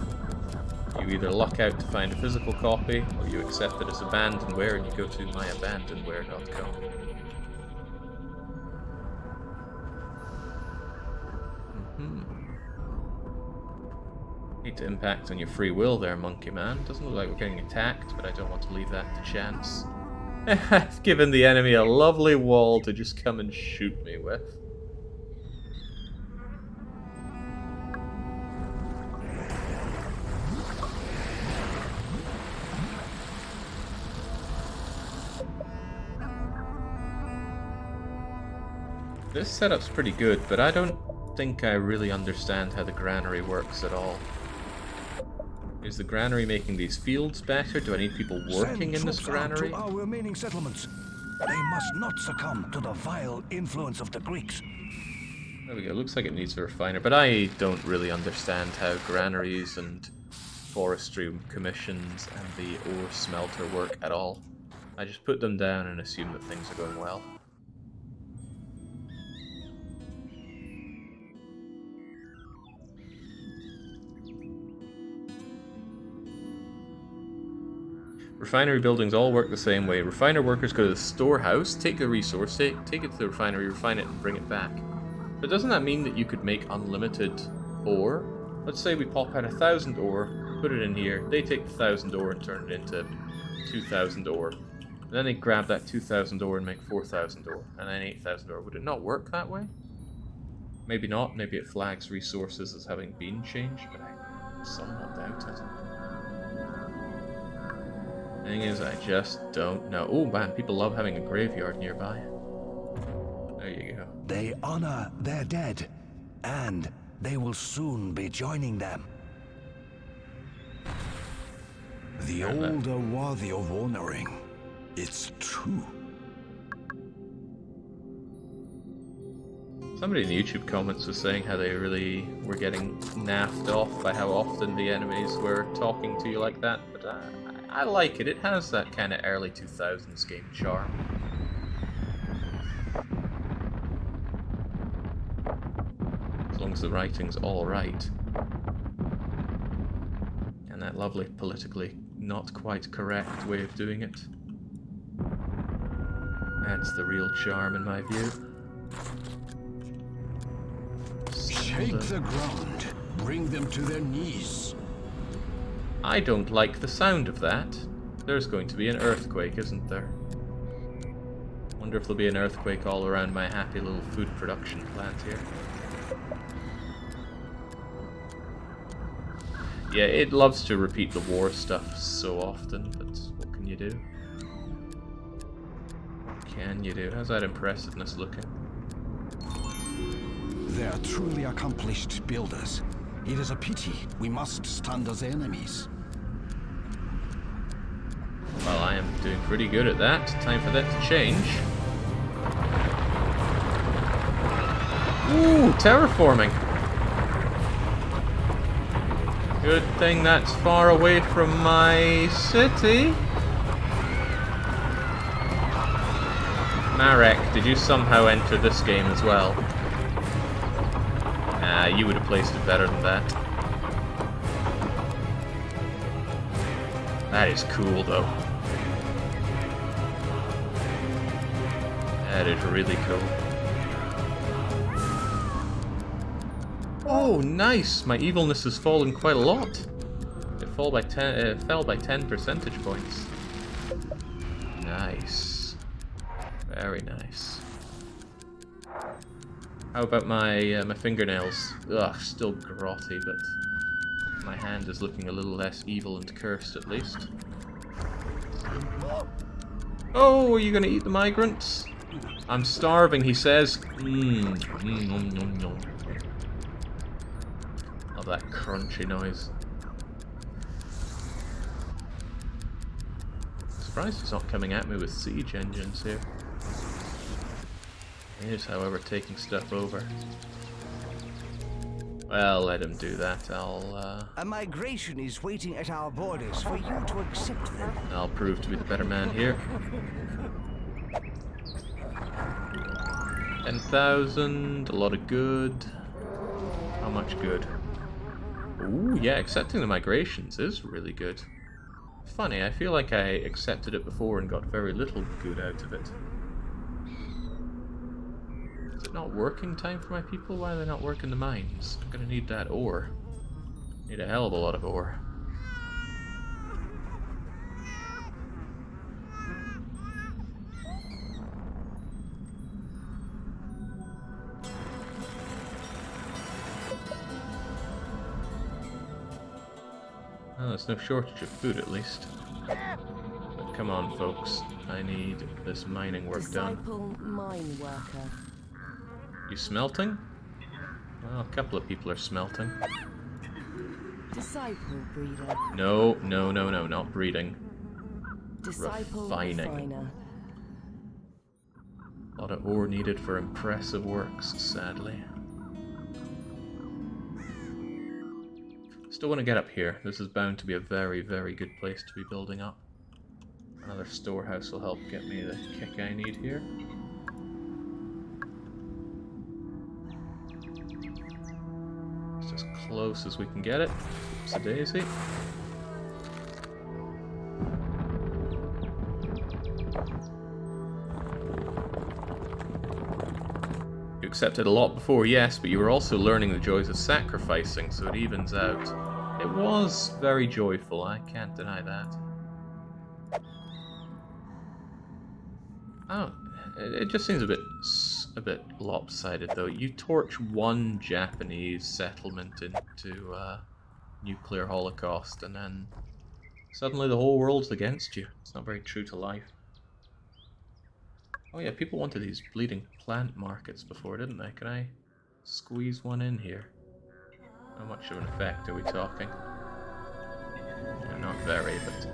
You either luck out to find a physical copy, or you accept it as abandonware and you go to myabandonware.com. Hate to impact on your free will there, Monkey Man. Doesn't look like we're getting attacked, but I don't want to leave that to chance. I've given the enemy a lovely wall to just come and shoot me with. This setup's pretty good, but I don't think I really understand how the granary works at all. Is the granary making these fields better? Do I need people working in this granary? To our remaining settlements. They must not succumb to the vile influence of the Greeks. There we go, looks like it needs a refiner, but I don't really understand how granaries and forestry commissions and the ore smelter work at all. I just put them down and assume that things are going well. Refinery buildings all work the same way. Refiner workers go to the storehouse, take the resource, take it to the refinery, refine it, and bring it back. But doesn't that mean that you could make unlimited ore? Let's say we pop out 1,000 ore, put it in here, they take the 1,000 ore and turn it into 2,000 ore. And then they grab that 2,000 ore and make 4,000 ore, and then 8,000 ore. Would it not work that way? Maybe not, maybe it flags resources as having been changed, but I somewhat doubt it. Thing is, I just don't know. Oh man, people love having a graveyard nearby. There you go. They honor their dead, and they will soon be joining them. The old are worthy of honoring. It's true. Somebody in the YouTube comments was saying how they really were getting naffed off by how often the enemies were talking to you like that, but I like it. It has that kind of early 2000s game charm. As long as the writing's alright. And that lovely, politically not quite correct way of doing it. That's the real charm in my view. Shake the ground. Bring them to their knees. I don't like the sound of that. There's going to be an earthquake, isn't there? Wonder if there'll be an earthquake all around my happy little food production plant here. Yeah, it loves to repeat the war stuff so often, but what can you do? What can you do? How's that impressiveness looking? They are truly accomplished builders. It is a pity we must stand as enemies. Well, I am doing pretty good at that. Time for that to change. Ooh, terraforming. Good thing that's far away from my city. Marek, did you somehow enter this game as well? You would have placed it better than that. That is cool, though. That is really cool. Oh, nice! My evilness has fallen quite a lot. It fell by 10 percentage points. Nice. Very nice. How about my my fingernails? Ugh, still grotty, but my hand is looking a little less evil and cursed at least. Oh, are you gonna eat the migrants? I'm starving, he says. Love that crunchy noise. Surprised he's not coming at me with siege engines here. He is, however, taking stuff over. Well, let him do that. A migration is waiting at our borders for you to accept them. I'll prove to be the better man here. 10,000, a lot of good. How much good? Ooh, yeah, accepting the migrations is really good. Funny, I feel like I accepted it before and got very little good out of it. Is it not working time for my people? Why are they not working the mines? I'm gonna need that ore. Need a hell of a lot of ore. Well, there's no shortage of food at least. But come on, folks. I need this mining work done. Disciple mine worker. You smelting? Well, a couple of people are smelting. Disciple breeder. No, no, no, no, not breeding. Disciple Refining. refiner. A lot of ore needed for impressive works, sadly. Still want to get up here. This is bound to be a very, very good place to be building up. Another storehouse will help get me the kick I need here. It's as close as we can get it. It's a daisy. You accepted a lot before, yes, but you were also learning the joys of sacrificing, so it evens out. It was very joyful, I can't deny that. Oh, it just seems a bit lopsided though. You torch one Japanese settlement into nuclear holocaust, and then suddenly the whole world's against you. It's not very true to life. Oh yeah, people wanted these bleeding plant markets before, didn't they? Can I squeeze one in here? How much of an effect are we talking? Yeah, not very, but...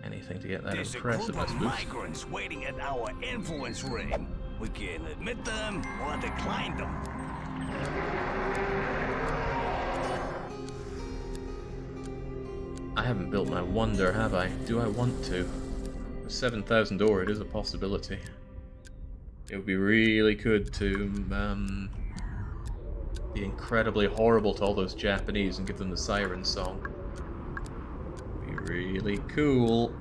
anything to get that There's a group impressiveness of boost. migrants waiting at our influence ring. We can admit them or decline them. I haven't built my wonder, have I? Do I want to? With 7,000 ore, it is a possibility. It would be really good to be incredibly horrible to all those Japanese and give them the siren song. Be really cool.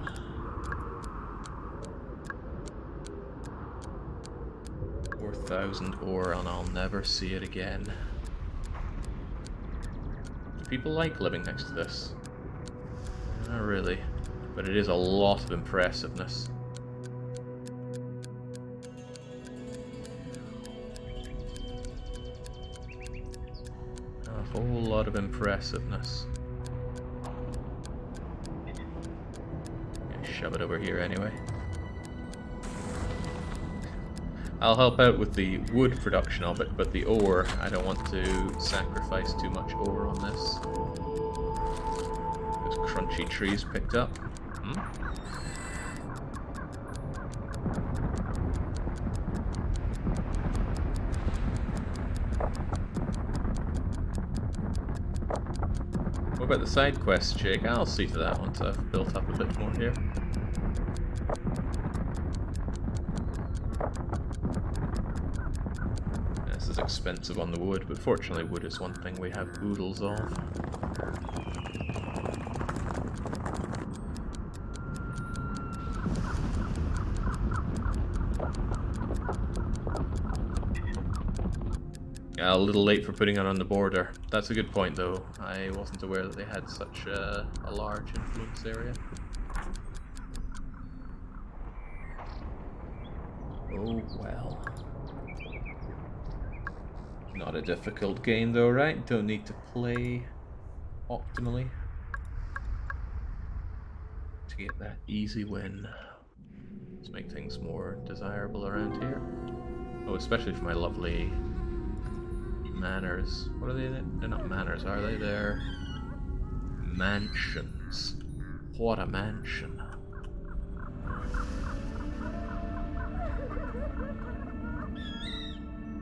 $4,000 ore and I'll never see it again. Do people like living next to this? Not really, but it is a lot of impressiveness. A whole lot of impressiveness. Shove it over here anyway. I'll help out with the wood production of it, but the ore, I don't want to sacrifice too much ore on this. Those crunchy trees picked up. What about the side quest, Jake? I'll see to that once I've built up a bit more here. This is expensive on the wood, but fortunately wood is one thing we have oodles of. Yeah, a little late for putting it on the border. That's a good point, though. I wasn't aware that they had such a large influence area. Oh, well. Not a difficult game, though, right? Don't need to play optimally to get that easy win. Let's make things more desirable around here. Oh, especially for my lovely manors. What are they? They're not manors, are they? They're mansions. What a mansion.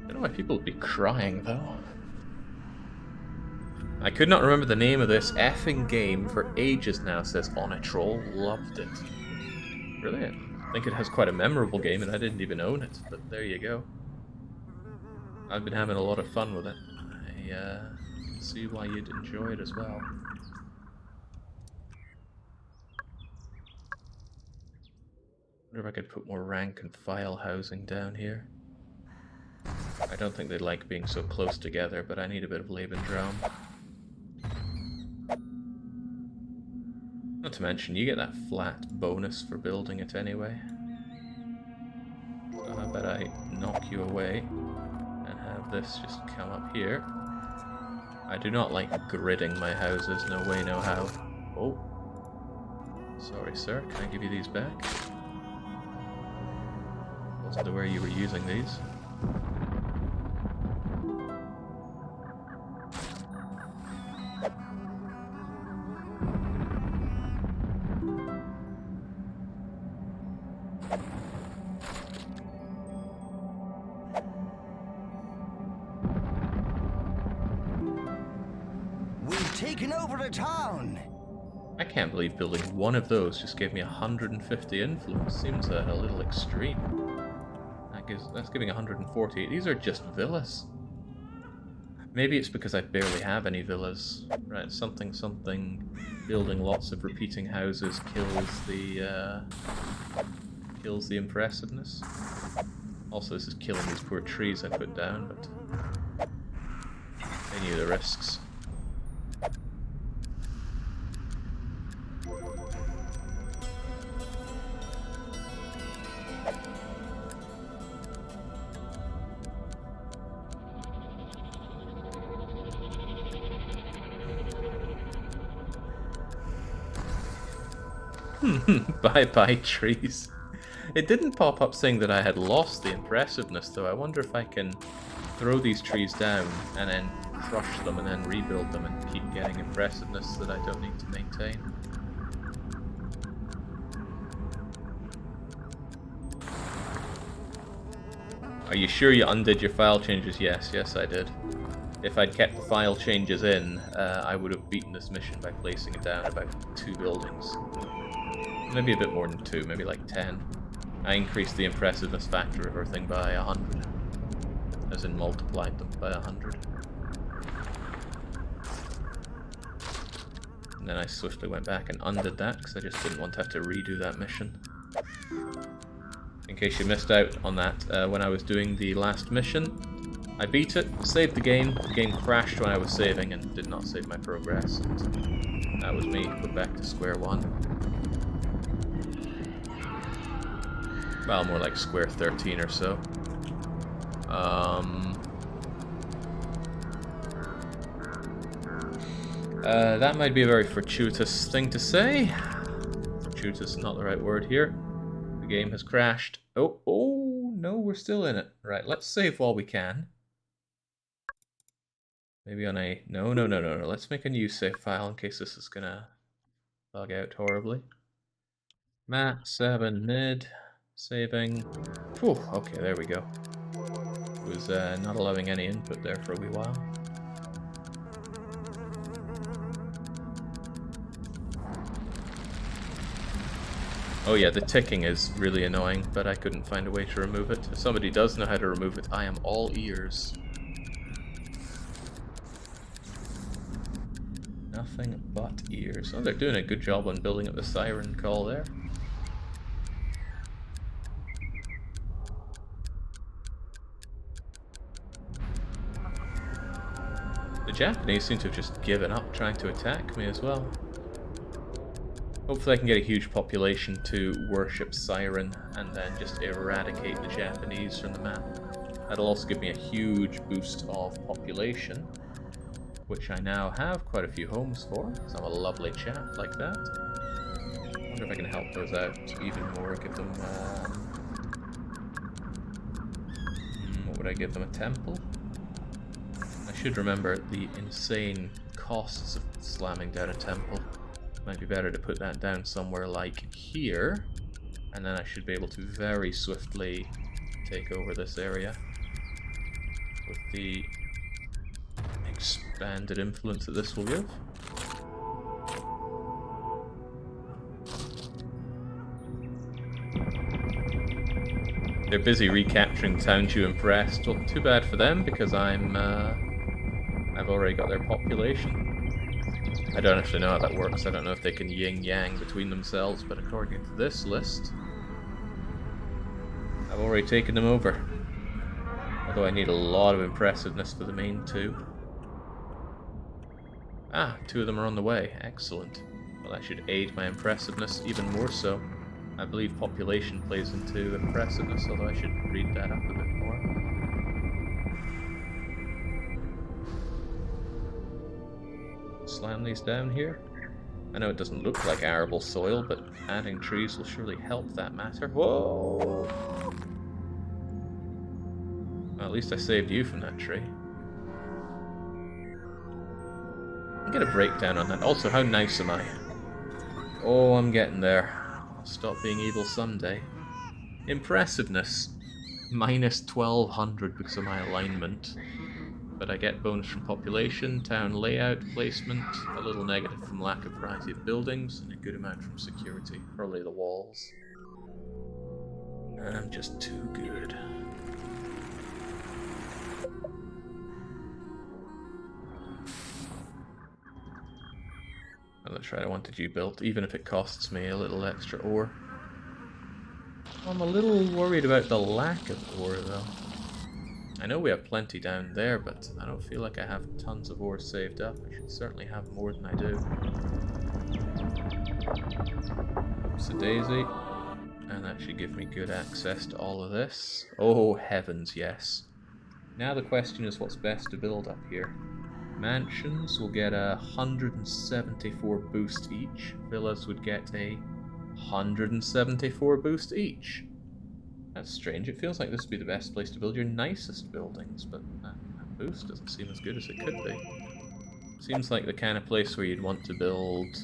I don't know why people would be crying, though. I could not remember the name of this effing game for ages now, says On a Troll. Loved it. Really? I think it has quite a memorable game and I didn't even own it, but there you go. I've been having a lot of fun with it. I see why you'd enjoy it as well. Wonder if I could put more rank and file housing down here. I don't think they like being so close together, but I need a bit of Lebensraum. Not to mention, you get that flat bonus for building it anyway. So how about I knock you away and have this just come up here. I do not like gridding my houses, no way, no how. Oh. Sorry, sir, can I give you these back? Wasn't aware you were using these. Taken over the town. I can't believe building one of those just gave me 150 influence. Seems a little extreme. That's giving 140. These are just villas. Maybe it's because I barely have any villas. Right, something. Building lots of repeating houses kills the impressiveness. Also, this is killing these poor trees I put down, but they knew the risks. Bye-bye trees. It didn't pop up saying that I had lost the impressiveness, though. I wonder if I can throw these trees down and then crush them and then rebuild them and keep getting impressiveness that I don't need to maintain. Are you sure you undid your file changes? Yes, I did. If I'd kept the file changes in, I would have beaten this mission by placing it down about 2 buildings. Maybe a bit more than 2, maybe like 10. I increased the impressiveness factor of everything by 100. As in multiplied them by 100. And then I swiftly went back and undid that, because I just didn't want to have to redo that mission. In case you missed out on that, when I was doing the last mission, I beat it, saved the game crashed when I was saving and did not save my progress. And that was me, put back to square one. Well, more like square 13 or so. That might be a very fortuitous thing to say. Fortuitous, not the right word here. The game has crashed. Oh, no, we're still in it. Right, let's save while we can. Maybe on a... No. Let's make a new save file in case this is gonna bug out horribly. Map 7 mid. Saving. Whew, okay, there we go. It was not allowing any input there for a wee while. Oh yeah, the ticking is really annoying, but I couldn't find a way to remove it. If somebody does know how to remove it, I am all ears. Nothing but ears. Oh, they're doing a good job on building up the siren call there. The Japanese seem to have just given up trying to attack me as well. Hopefully I can get a huge population to worship Siren and then just eradicate the Japanese from the map. That'll also give me a huge boost of population, which I now have quite a few homes for, because I'm a lovely chap like that. I wonder if I can help those out even more, give them... what would I give them? A temple? I should remember the insane costs of slamming down a temple. Might be better to put that down somewhere like here, and then I should be able to very swiftly take over this area with the expanded influence that this will give. They're busy recapturing the town to impress. Well, too bad for them, because I've already got their population. I don't actually know how that works. I don't know if they can yin-yang between themselves, but according to this list, I've already taken them over. Although I need a lot of impressiveness for the main two. Ah, 2 of them are on the way. Excellent. Well, that should aid my impressiveness even more so. I believe population plays into impressiveness, although I should read that up a bit more. Slam these down here. I know it doesn't look like arable soil, but adding trees will surely help that matter. Whoa! Well, at least I saved you from that tree. I'll get a breakdown on that. Also, how nice am I? Oh, I'm getting there. I'll stop being evil someday. Impressiveness. Minus 1200 because of my alignment. But I get bonus from population, town layout, placement, a little negative from lack of variety of buildings, and a good amount from security, probably the walls. I'm just too good. Well, that's right, I wanted you built, even if it costs me a little extra ore. I'm a little worried about the lack of ore, though. I know we have plenty down there, but I don't feel like I have tons of ore saved up. I should certainly have more than I do. Oops, a daisy. And that should give me good access to all of this. Oh, heavens, yes. Now the question is what's best to build up here. Mansions will get a 174 boost each. Villas would get a 174 boost each. That's strange. It feels like this would be the best place to build your nicest buildings, but that boost doesn't seem as good as it could be. Seems like the kind of place where you'd want to build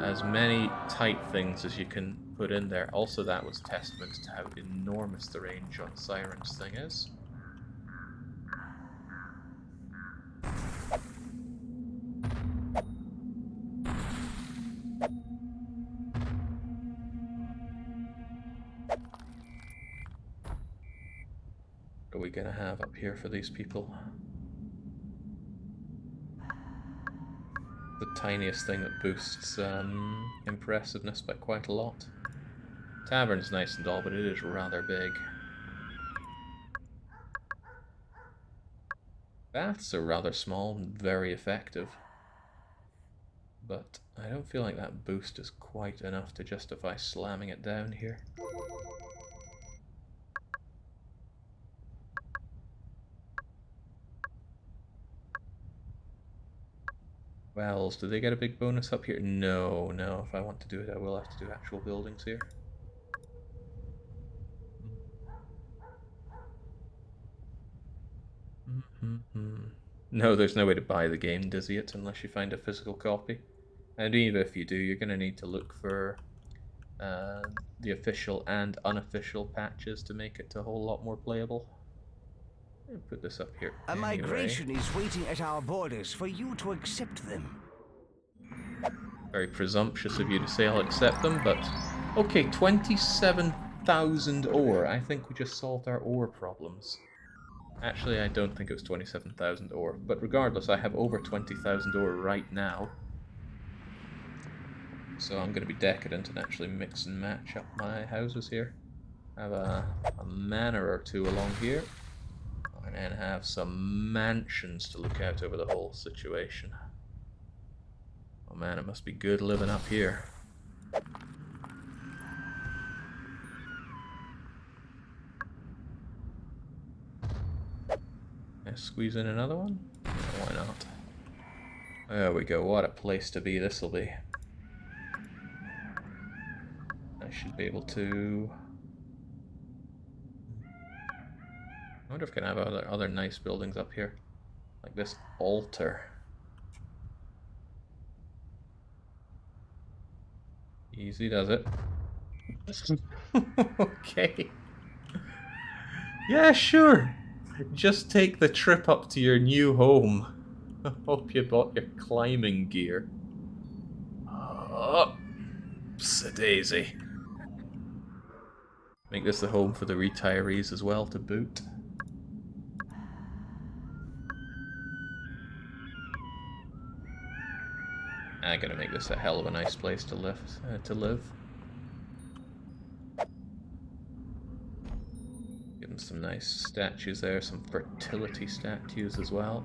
as many tight things as you can put in there. Also, that was testament to how enormous the range on Siren's thing is. What are we gonna have up here for these people? The tiniest thing that boosts impressiveness by quite a lot. Tavern's nice and all, but it is rather big. Baths are rather small and very effective. But I don't feel like that boost is quite enough to justify slamming it down here. Wells, do they get a big bonus up here? No, no. If I want to do it, I will have to do actual buildings here. No, there's no way to buy the game, Dizzy It, unless you find a physical copy. And even if you do, you're going to need to look for the official and unofficial patches to make it a whole lot more playable. I'll put this up here. A migration is waiting at our borders for you to accept them. Very presumptuous of you to say I'll accept them, but... Okay, 27,000 ore. I think we just solved our ore problems. Actually, I don't think it was 27,000 ore, but regardless, I have over 20,000 ore right now. So I'm going to be decadent and actually mix and match up my houses here. I have a manor or two along here, and then have some mansions to look out over the whole situation. Oh man, it must be good living up here. Let's squeeze in another one? Yeah, why not? There we go, what a place to be this'll be. I should be able to... I wonder if I can have other nice buildings up here. Like this altar. Easy does it. Okay. Yeah, sure. Just take the trip up to your new home. I hope you bought your climbing gear. Oh, daisy. Make this the home for the retirees as well, to boot. I'm gonna make this a hell of a nice place to live. Give them some nice statues there, some fertility statues as well.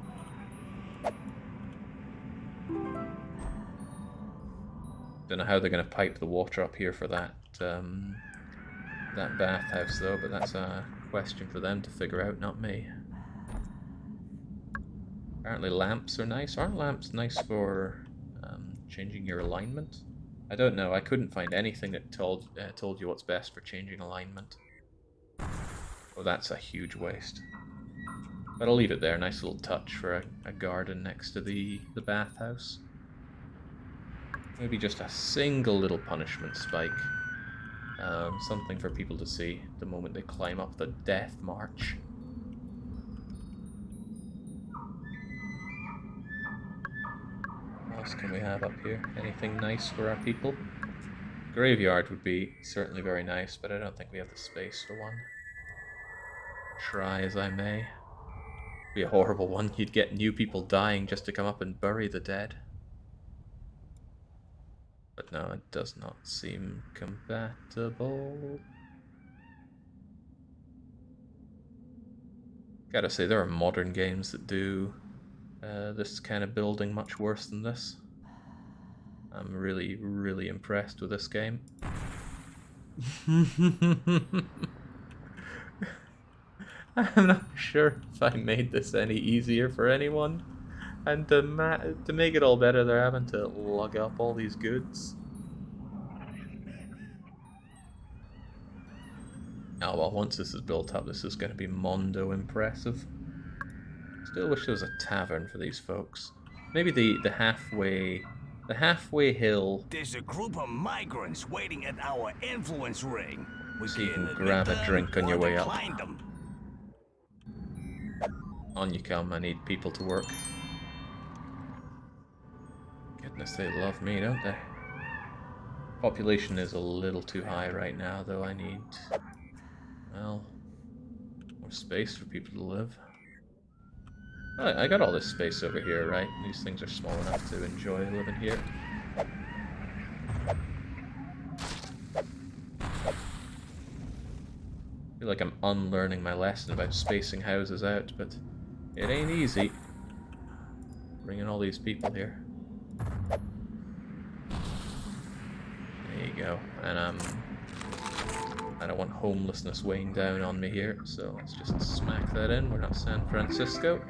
Don't know how they're gonna pipe the water up here for that that bathhouse though, but that's a question for them to figure out, not me. Apparently lamps are nice. Aren't lamps nice for changing your alignment? I don't know. I couldn't find anything that told you what's best for changing alignment. Oh, that's a huge waste. But I'll leave it there. Nice little touch for a garden next to the bathhouse. Maybe just a single little punishment spike. Something for people to see the moment they climb up the death march. What else can we have up here? Anything nice for our people? Graveyard would be certainly very nice, but I don't think we have the space for one. Try as I may. Be a horrible one. You'd get new people dying just to come up and bury the dead. But no, it does not seem compatible. Gotta say, there are modern games that do this kind of building much worse than this. I'm really, really impressed with this game. I'm not sure if I made this any easier for anyone. And to make it all better, they're having to lug up all these goods. Oh well, once this is built up, this is going to be mondo impressive. Still wish there was a tavern for these folks. Maybe the halfway hill. There's a group of migrants waiting at our influence ring. We So you can can't grab a admit them drink on your or way up. decline them. On you come, I need people to work. Goodness, they love me, don't they? Population is a little too high right now, though. I need, well, more space for people to live. Right, I got all this space over here, right? These things are small enough to enjoy living here. I feel like I'm unlearning my lesson about spacing houses out, but it ain't easy. Bringing all these people here. There you go. And I don't want homelessness weighing down on me here, so let's just smack that in. We're not San Francisco.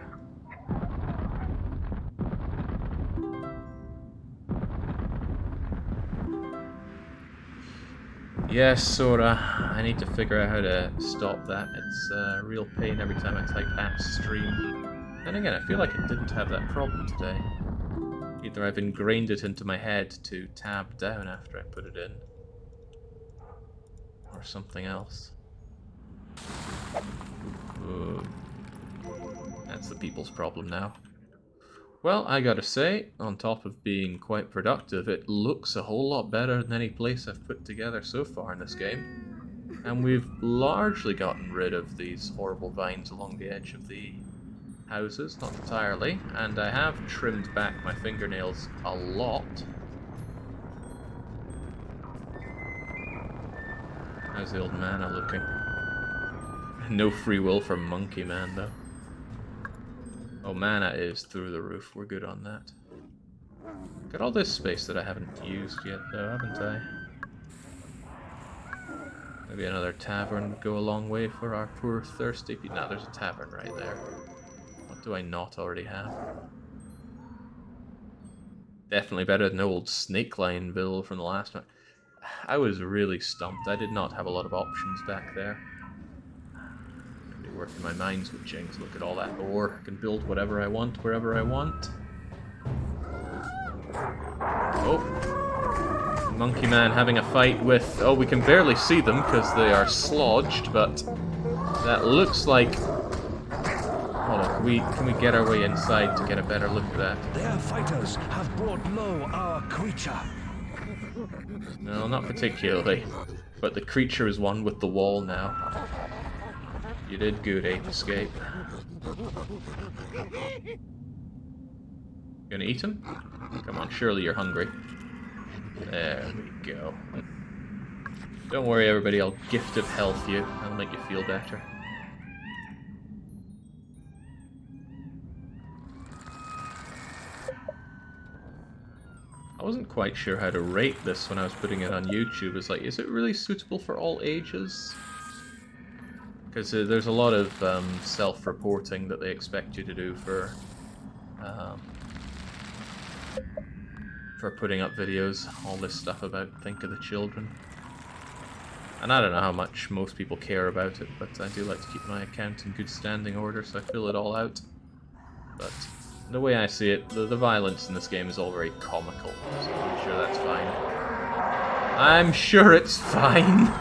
Yes, sorta. I need to figure out how to stop that. It's a real pain every time I type at stream. And again, I feel like it didn't have that problem today. Either I've ingrained it into my head to tab down after I put it in, or something else. Ooh. That's the people's problem now. Well, I gotta say, on top of being quite productive, it looks a whole lot better than any place I've put together so far in this game. And we've largely gotten rid of these horrible vines along the edge of the houses, not entirely, and I have trimmed back my fingernails a lot. How's the old mana looking? No free will for Monkey Man, though. Oh, mana is through the roof. We're good on that. Got all this space that I haven't used yet, though, haven't I? Maybe another tavern would go a long way for our poor thirsty people. Nah, there's a tavern right there. What do I not already have? Definitely better than old Snakelineville from the last one. I was really stumped. I did not have a lot of options back there. Working my mind switching. Look at all that ore. I can build whatever I want, wherever I want. Oh. Monkey Man having a fight with... Oh, we can barely see them because they are slodged, but that looks like... Hold on, can we get our way inside to get a better look at that? Their fighters have brought low our creature. No, not particularly. But the creature is one with the wall now. You did good, Ape Escape. Gonna eat him? Come on, surely you're hungry. There we go. Don't worry, everybody, I'll gift of health you. That'll make you feel better. I wasn't quite sure how to rate this when I was putting it on YouTube. It's like, is it really suitable for all ages? Because there's a lot of self-reporting that they expect you to do for putting up videos. All this stuff about think of the children. And I don't know how much most people care about it, but I do like to keep my account in good standing order, so I fill it all out. But the way I see it, the violence in this game is all very comical, so I'm sure that's fine. I'm sure it's fine!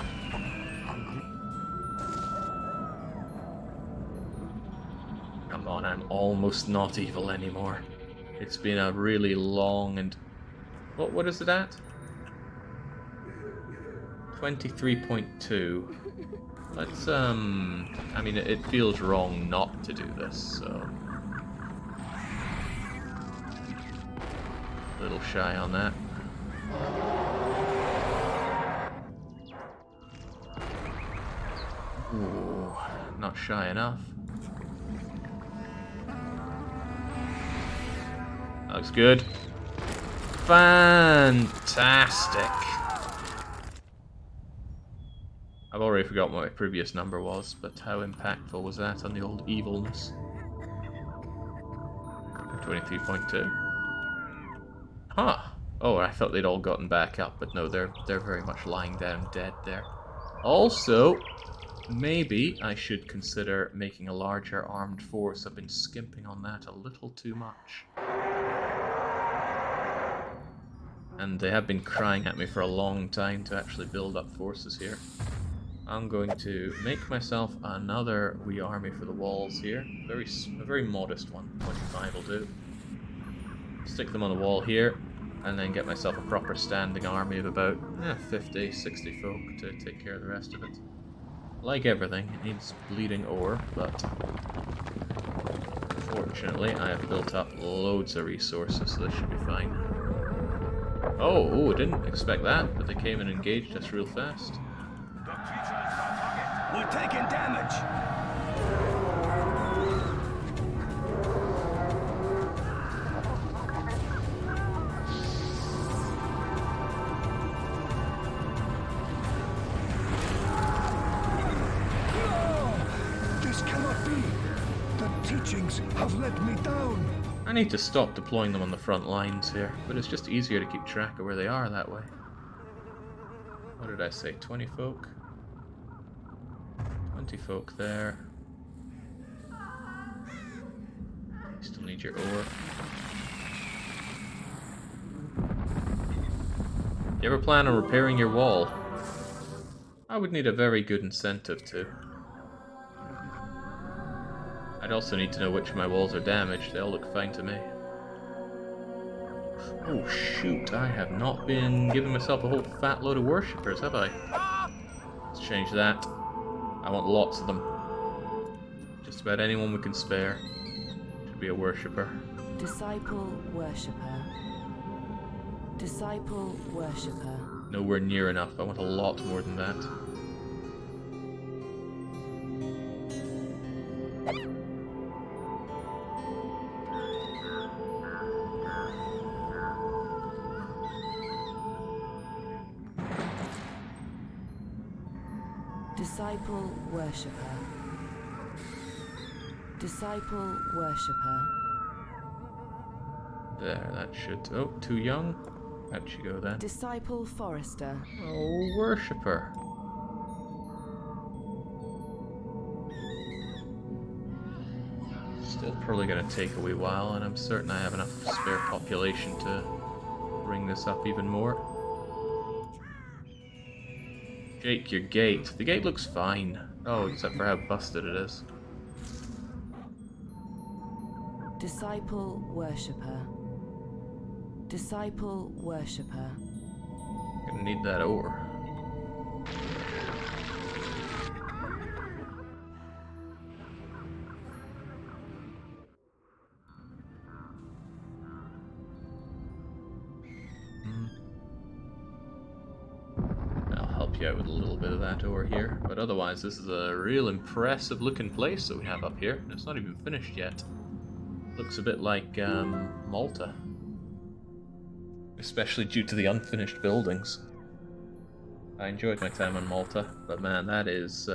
Come on, I'm almost not evil anymore. It's been a really long and... What is it at? 23.2. Let's, I mean, it feels wrong not to do this, so... A little shy on that. Ooh, not shy enough. That looks good. Fantastic. I've already forgotten what my previous number was, but how impactful was that on the old evilness? 23.2. Huh. Oh, I thought they'd all gotten back up, but no, they're very much lying down dead there. Also, maybe I should consider making a larger armed force. I've been skimping on that a little too much. And they have been crying at me for a long time to actually build up forces here. I'm going to make myself another wee army for the walls here. A very modest one. 25 will do. Stick them on the wall here, and then get myself a proper standing army of about 50, 60 folk to take care of the rest of it. Like everything, it needs bleeding ore, but fortunately I have built up loads of resources, so this should be fine. Oh, didn't expect that, but they came and engaged us real fast. We're taking damage. This cannot be! The teachings have let me down! I need to stop deploying them on the front lines here, but it's just easier to keep track of where they are that way. What did I say? 20 folk? 20 folk there. You still need your ore. You ever plan on repairing your wall? I would need a very good incentive to. I'd also need to know which of my walls are damaged. They all look fine to me. Oh shoot, I have not been giving myself a whole fat load of worshippers, have I? Let's change that. I want lots of them. Just about anyone we can spare should be a worshipper. Disciple worshipper. Disciple worshipper. Nowhere near enough. I want a lot more than that. Disciple worshipper. Disciple worshipper. There, that should... Oh, too young? How'd she go then? Disciple forester. Oh, worshipper. Still probably gonna take a wee while, and I'm certain I have enough spare population to bring this up even more. Jake, your gate. The gate looks fine. Oh, except for how busted it is. Disciple worshipper. Disciple worshipper. Gonna need that ore. Out with a little bit of that ore here, but otherwise this is a real impressive looking place that we have up here, and it's not even finished yet. Looks a bit like Malta, especially due to the unfinished buildings. I enjoyed my time on Malta, but man, that is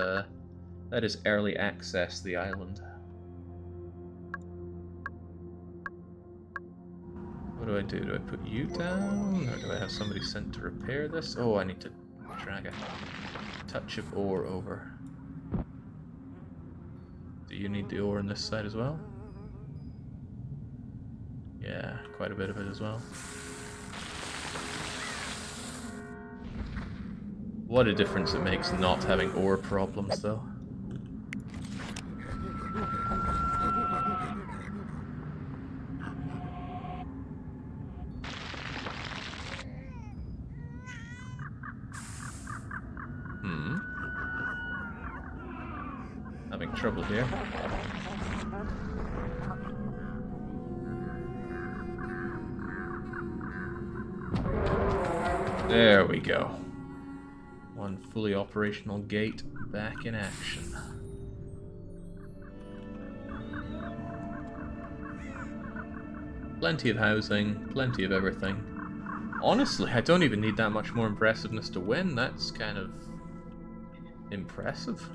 early access to the island. What do I do? Do I put you down, or do I have somebody sent to repair this? Oh, I need to drag a touch of ore over. Do you need the ore on this side as well? Yeah, quite a bit of it as well. What a difference it makes not having ore problems, though. Having trouble here. There we go. One fully operational gate back in action. Plenty of housing, plenty of everything. Honestly, I don't even need that much more impressiveness to win. That's kind of impressive.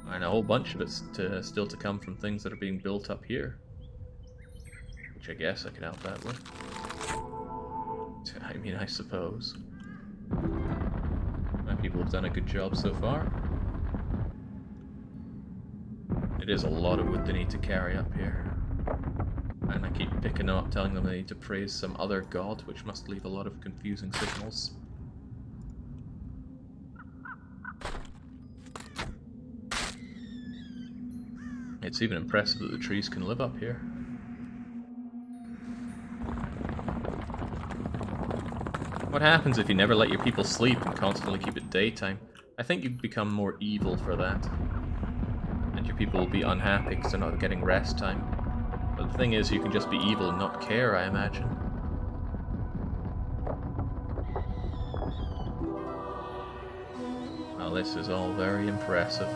And a whole bunch of it's still to come from things that are being built up here. Which I guess I can help out with. I mean, I suppose. My people have done a good job so far. It is a lot of wood they need to carry up here. And I keep picking them up, telling them they need to praise some other god, which must leave a lot of confusing signals. It's even impressive that the trees can live up here. What happens if you never let your people sleep and constantly keep it daytime? I think you become more evil for that. And your people will be unhappy because they're not getting rest time. But the thing is, you can just be evil and not care, I imagine. Well, this is all very impressive.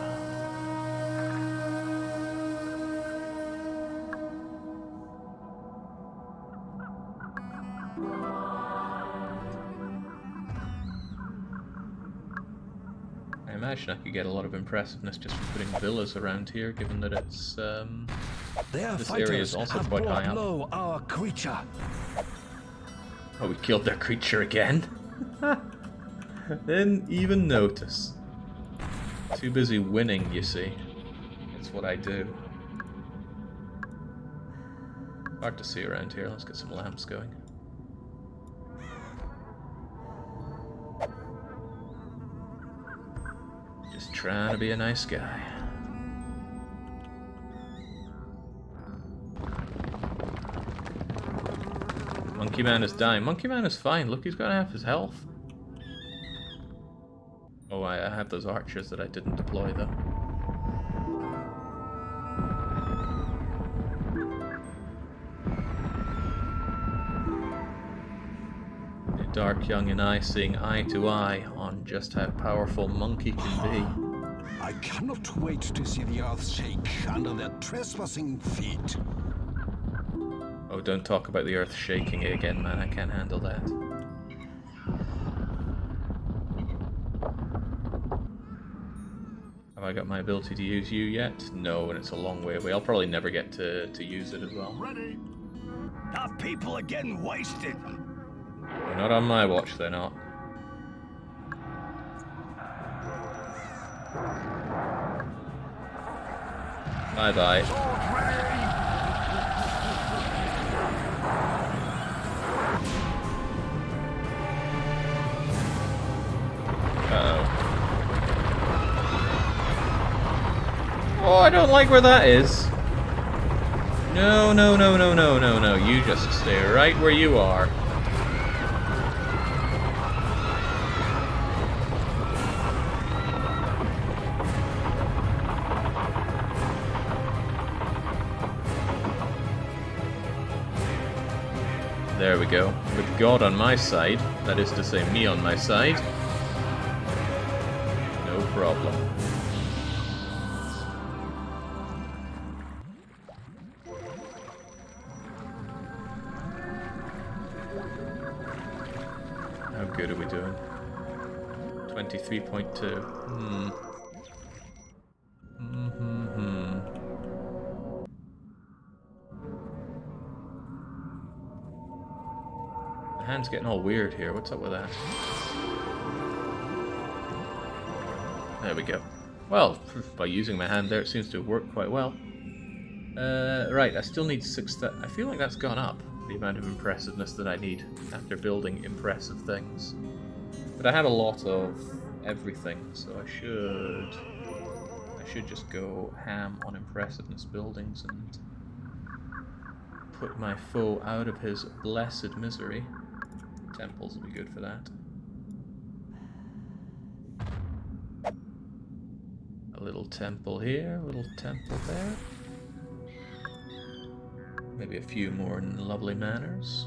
I imagine I could get a lot of impressiveness just from putting villas around here, given that it's, Their this area is fighters also have quite brought high up. low our creature. Oh, we killed their creature again? Didn't even notice. Too busy winning, you see. That's what I do. Hard to see around here. Let's get some lamps going. Just trying to be a nice guy. Monkey Man is dying. Monkey Man is fine. Look, he's got half his health. Oh, I have those archers that I didn't deploy, though. The dark young and I seeing eye to eye on just how powerful Monkey can be. I cannot wait to see the earth shake under their trespassing feet. Oh, don't talk about the earth shaking again, man. I can't handle that. Have I got my ability to use you yet? No, and it's a long way away. I'll probably never get to use it as well. Ready? Our people are getting wasted. They're not on my watch, they're not. Bye-bye. Oh, I don't like where that is. No, no, no, no, no, no, no. You just stay right where you are. There we go. With God on my side, that is to say me on my side, no problem. How good are we doing? 23.2. The hand's getting all weird here. What's up with that? There we go. Well, by using my hand there, it seems to have worked quite well. Right, I still need 6. I feel like that's gone up, the amount of impressiveness that I need after building impressive things. But I have a lot of everything, so I should just go ham on impressiveness buildings and put my foe out of his blessed misery. Temples will be good for that. A little temple here, a little temple there. Maybe a few more in lovely manners.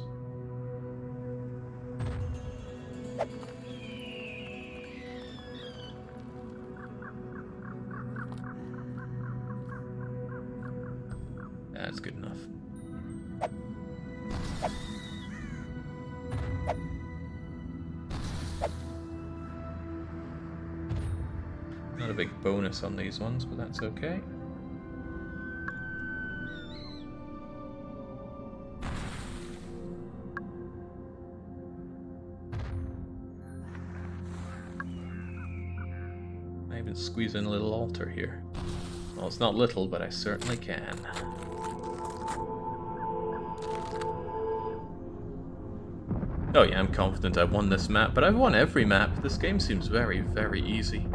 That's good enough. Not a big bonus on these ones, but that's okay. I even squeeze in a little altar here. Well, it's not little, but I certainly can. Oh yeah, I'm confident I've won this map, but I've won every map. This game seems very, very easy.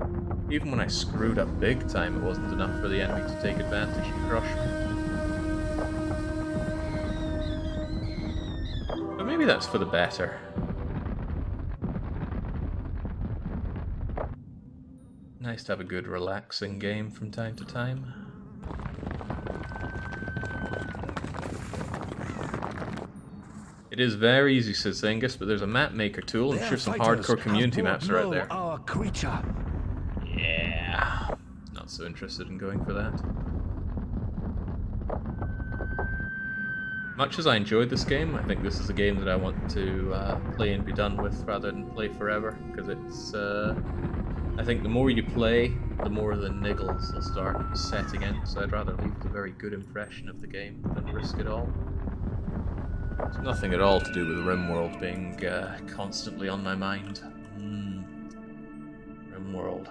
Even when I screwed up big time, it wasn't enough for the enemy to take advantage and crush me. But maybe that's for the better. Nice to have a good, relaxing game from time to time. It is very easy, says Angus, but there's a map maker tool. I'm sure some hardcore community maps are out there. Our creature. Yeah. Not so interested in going for that. Much as I enjoyed this game, I think this is a game that I want to play and be done with rather than play forever, because it's... I think the more you play, the more the niggles will start setting in, so I'd rather leave with a very good impression of the game than risk it all. It's nothing at all to do with RimWorld being constantly on my mind. RimWorld.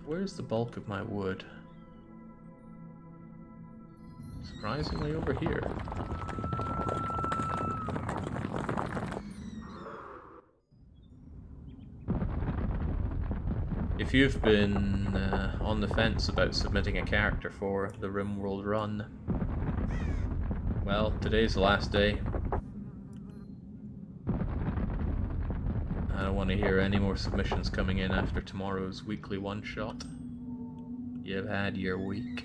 Where's the bulk of my wood? Surprisingly over here. If you've been on the fence about submitting a character for the RimWorld run, well, today's the last day. I don't want to hear any more submissions coming in after tomorrow's weekly one-shot. You've had your week.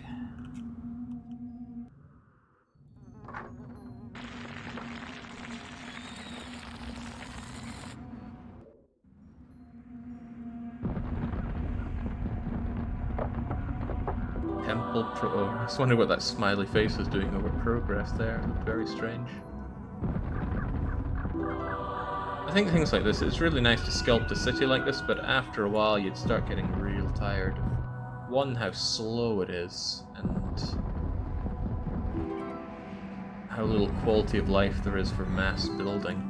I just wonder what that smiley face is doing over progress there. It looked very strange. I think things like this, it's really nice to sculpt a city like this, but after a while you'd start getting real tired of, one, how slow it is, and how little quality of life there is for mass building.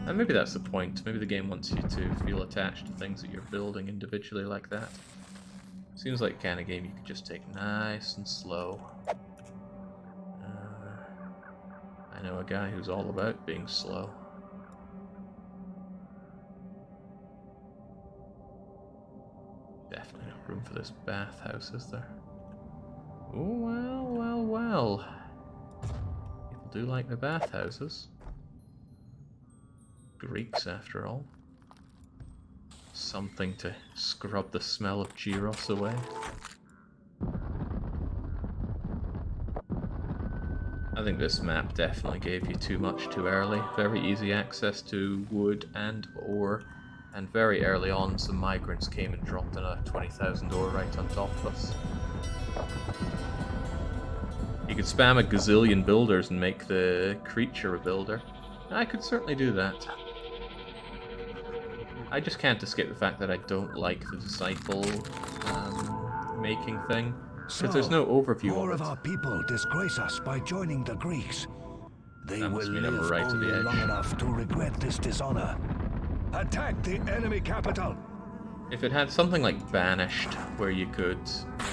And maybe that's the point. Maybe the game wants you to feel attached to things that you're building individually like that. Seems like the kind of game you could just take nice and slow. I know a guy who's all about being slow. Definitely no room for this bathhouse, is there? Oh, well, well, well. People do like their bathhouses. Greeks, after all. Something to scrub the smell of gyros away. I think this map definitely gave you too much too early. Very easy access to wood and ore, and very early on some migrants came and dropped in a 20,000 ore right on top of us. You could spam a gazillion builders and make the creature a builder. I could certainly do that. I just can't escape the fact that I don't like the disciple making thing. Because there's no overview more of of it. our people disgrace us by joining the Greeks. They That will must mean I'm live right to the only edge. long enough to regret this dishonor. Attack the enemy capital! If it had something like Banished, where you could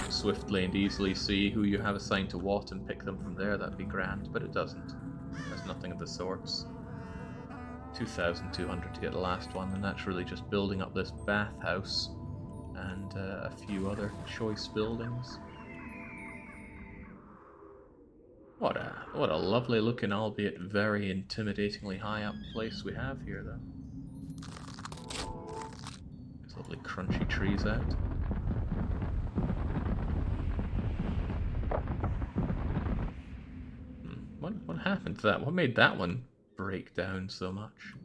swiftly and easily see who you have assigned to what and pick them from there, that'd be grand, but it doesn't. There's nothing of the sorts. 2,200 to get the last one, and that's really just building up this bathhouse and a few other choice buildings. What a lovely looking, albeit very intimidatingly high up place we have here, though. There's lovely crunchy trees out. What happened to that? What made that one break down so much?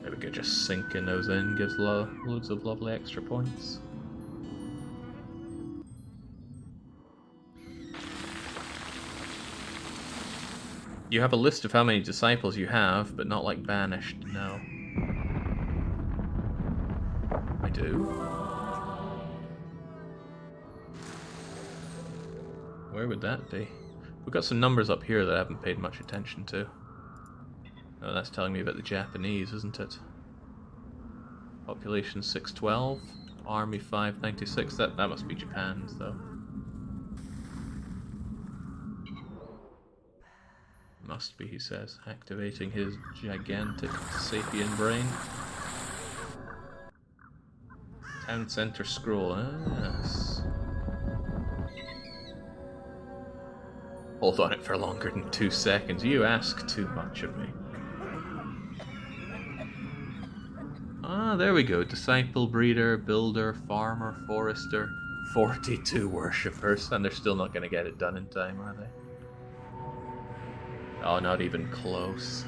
Maybe we could just sinking those in, gives loads of lovely extra points. You have a list of how many disciples you have, but not like Banished, no. I do. Where would that be? We've got some numbers up here that I haven't paid much attention to. Oh, that's telling me about the Japanese, isn't it? Population 612, Army 596. That must be Japan's, though. Must be, he says, activating his gigantic sapien brain. Town center scroll. Ah, yes. Hold on it for longer than 2 seconds. You ask too much of me. Ah, there we go. Disciple, breeder, builder, farmer, forester. 42 worshippers, and they're still not going to get it done in time, are they? Oh, not even close.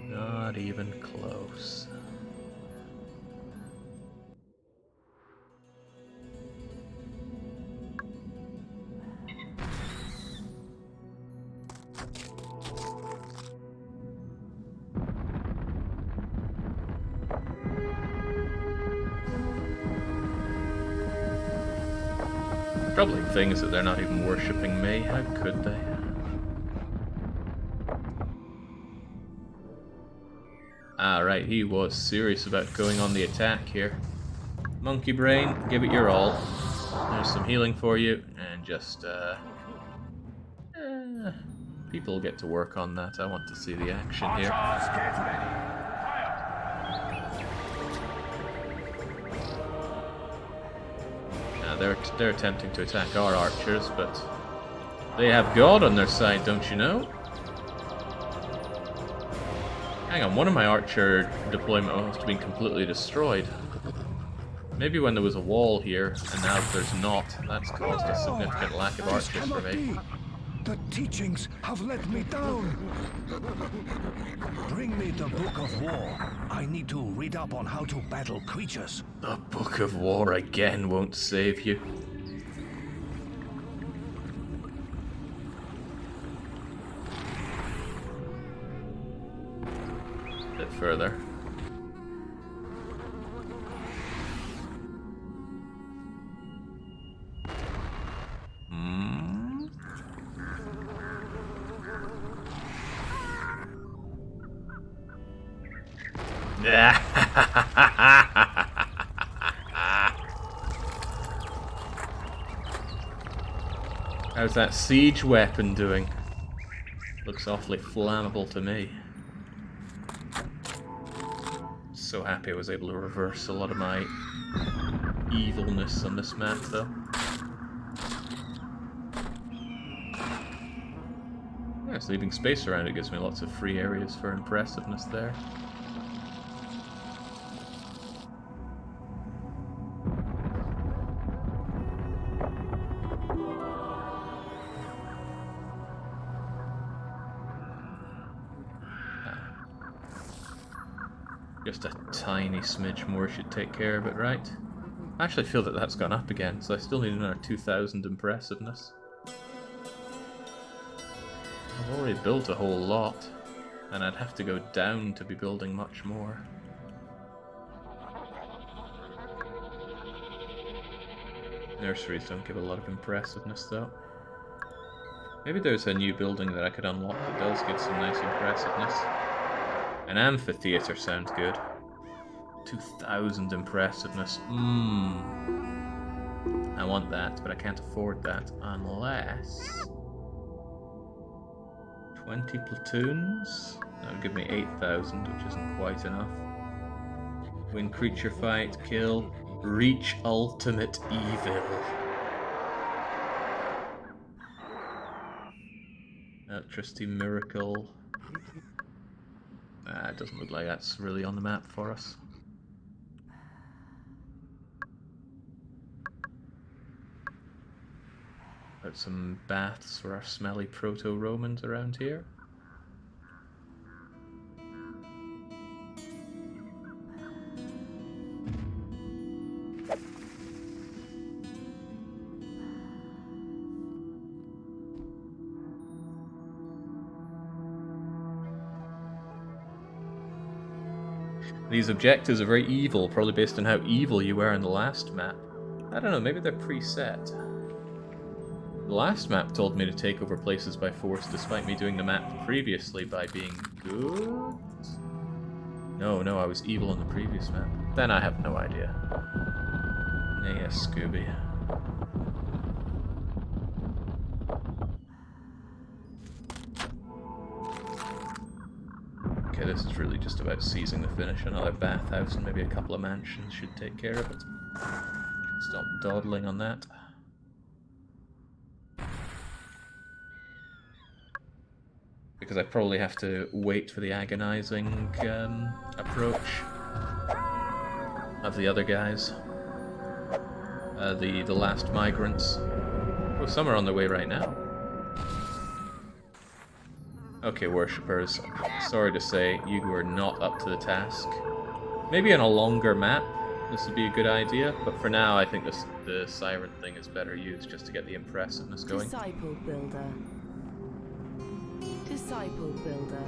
Not even close. Troubling thing is that they're not even worshipping me. How could they? Ah, right, he was serious about going on the attack here. Monkey brain, give it your all. There's some healing for you, and just, people get to work on that. I want to see the action here. They're attempting to attack our archers, but they have God on their side, don't you know? Hang on, one of my archer deployment must have been completely destroyed. Maybe when there was a wall here, and now there's not. That's caused a significant lack of This archers for cannot me. be. The teachings have let me down. Bring me the Book of War. I need to read up on how to battle creatures. The Book of War again won't save you. A bit further. How's that siege weapon doing? Looks awfully flammable to me. So happy I was able to reverse a lot of my evilness on this map, though. Yes, leaving space around it gives me lots of free areas for impressiveness there. Just a tiny smidge more should take care of it, right? I actually feel that that's gone up again, so I still need another 2,000 impressiveness. I've already built a whole lot, and I'd have to go down to be building much more. Nurseries don't give a lot of impressiveness, though. Maybe there's a new building that I could unlock that does give some nice impressiveness. An amphitheater sounds good. 2,000 impressiveness. I want that, but I can't afford that unless... 20 platoons? That would give me 8,000, which isn't quite enough. Win creature fight, kill, reach ultimate evil. Electricity miracle. It doesn't look like that's really on the map for us. Got some baths for our smelly proto-Romans around here. These objectives are very evil, probably based on how evil you were in the last map. I don't know, maybe they're preset. The last map told me to take over places by force, despite me doing the map previously by being good? No, I was evil in the previous map. Then I have no idea. Yes, Scooby. Okay, this is really just about seizing the finish. Another bathhouse and maybe a couple of mansions should take care of it. Stop dawdling on that. Because I probably have to wait for the agonizing approach of the other guys. The last migrants. Oh, some are on their way right now. Okay, worshippers. Sorry to say, you are not up to the task. Maybe on a longer map, this would be a good idea, but for now, I think the siren thing is better used just to get the impressiveness going. Disciple builder. Disciple builder.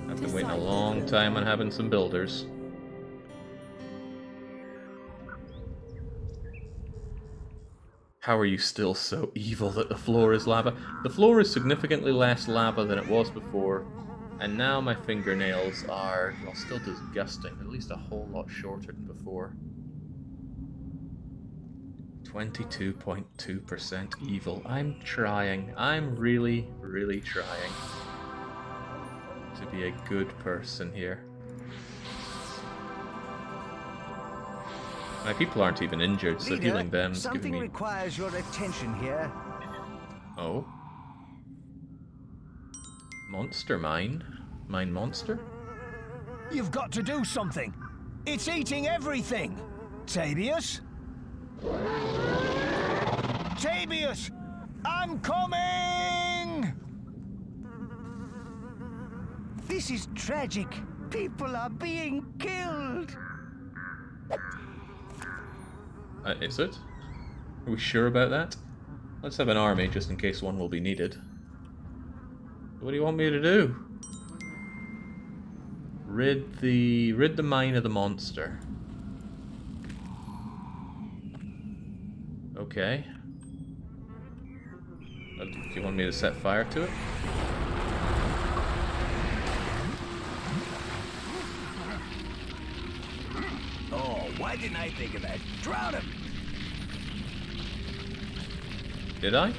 I've been waiting a long time on having some builders. How are you still so evil that the floor is lava? The floor is significantly less lava than it was before, and now my fingernails are, well, still disgusting, but at least a whole lot shorter than before. 22.2% evil. I'm trying. I'm really, really trying to be a good person here. My people aren't even injured, so Leader, healing them is something giving me... requires your attention here. Oh? Monster mine? Mine monster? You've got to do something. It's eating everything. Tabius? Tabius! I'm coming! This is tragic. People are being killed. Is it? Are we sure about that? Let's have an army, just in case one will be needed. What do you want me to do? Rid the mine of the monster. Okay. Do you want me to set fire to it? Oh, why didn't I think of that? Drown him! Did I?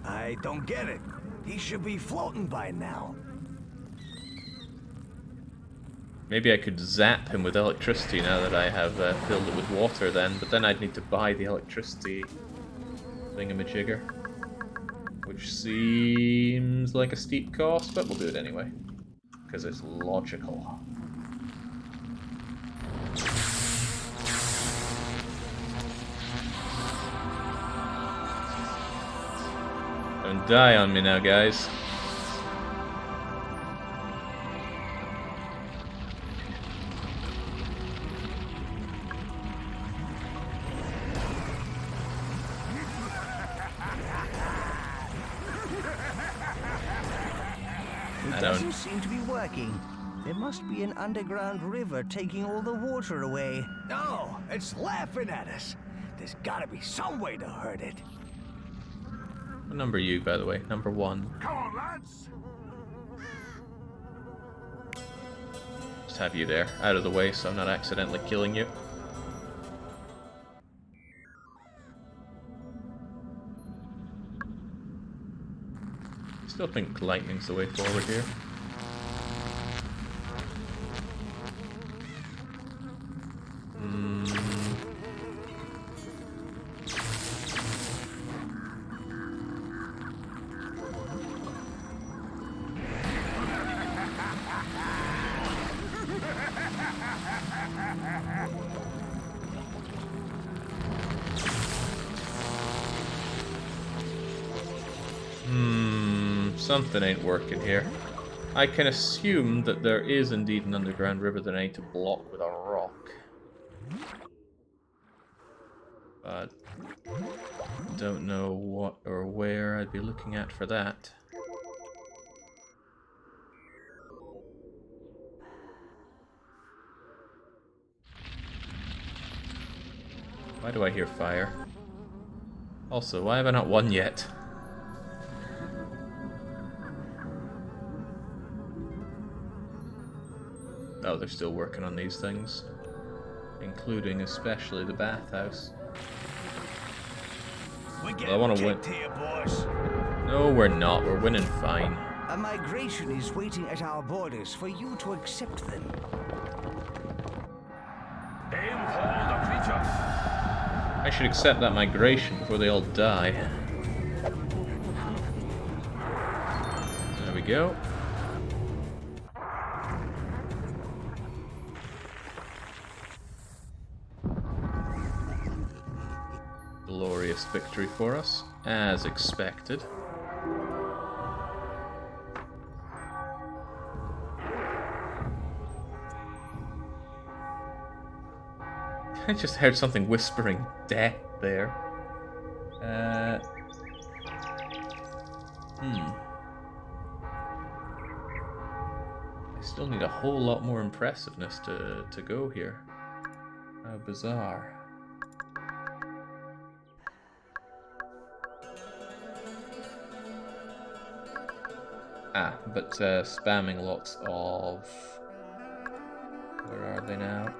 I don't get it. He should be floating by now. Maybe I could zap him with electricity now that I have filled it with water then, but then I'd need to buy the electricity thingamajigger. Which seems like a steep cost, but we'll do it anyway. Because it's logical. Don't die on me now, guys. It doesn't seem to be working. There must be an underground river taking all the water away. No, it's laughing at us. There's gotta be some way to hurt it. What number are you, by the way? Number 1. Come on, lads! Just have you there, out of the way, so I'm not accidentally killing you. Still think lightning's the way forward here. Something ain't working here. I can assume that there is indeed an underground river that I need to block with a rock. But don't know what or where I'd be looking at for that. Why do I hear fire? Also, why have I not won yet? Oh, they're still working on these things. Including especially the bathhouse. Well, I want to win. Here, boss. No, we're not. We're winning fine. A migration is waiting at our borders for you to accept them. Aim for the creature. I should accept that migration before they all die. There we go. Glorious victory for us, as expected. I just heard something whispering death there. I still need a whole lot more impressiveness to go here. How bizarre. Ah, but spamming lots of... Where are they now?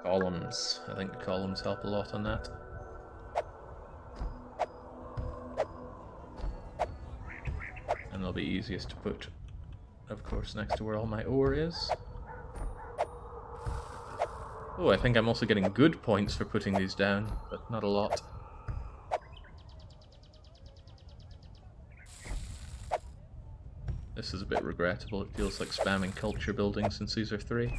Columns. I think the columns help a lot on that. And they'll be easiest to put, of course, next to where all my ore is. Oh, I think I'm also getting good points for putting these down, but not a lot. This is a bit regrettable. It feels like spamming culture building since these are 3.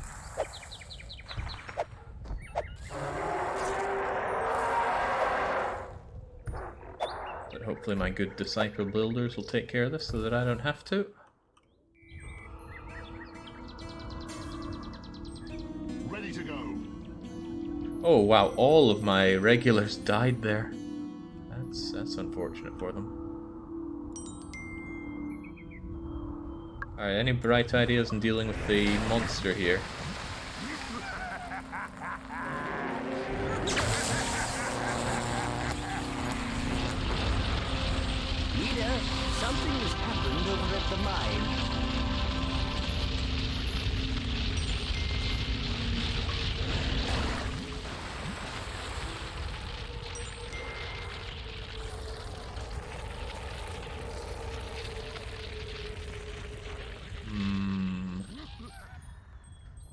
But hopefully my good disciple builders will take care of this so that I don't have to. Ready to go. Oh wow, all of my regulars died there. That's unfortunate for them. Alright, any bright ideas in dealing with the monster here? Leader, something has happened over at the mine.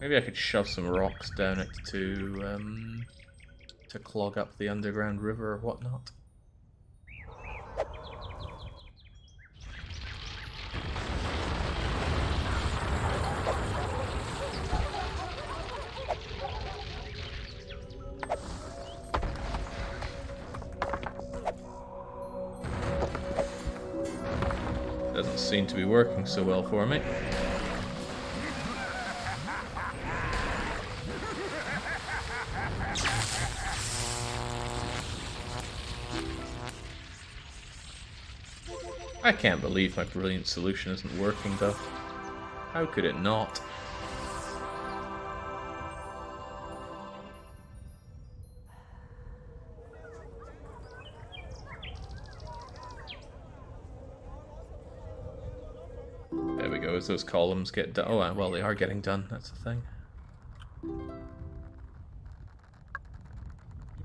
Maybe I could shove some rocks down it to clog up the underground river or whatnot. Doesn't seem to be working so well for me. I can't believe my brilliant solution isn't working though. How could it not? There we go, as those columns get done. Oh, well, they are getting done, that's the thing. How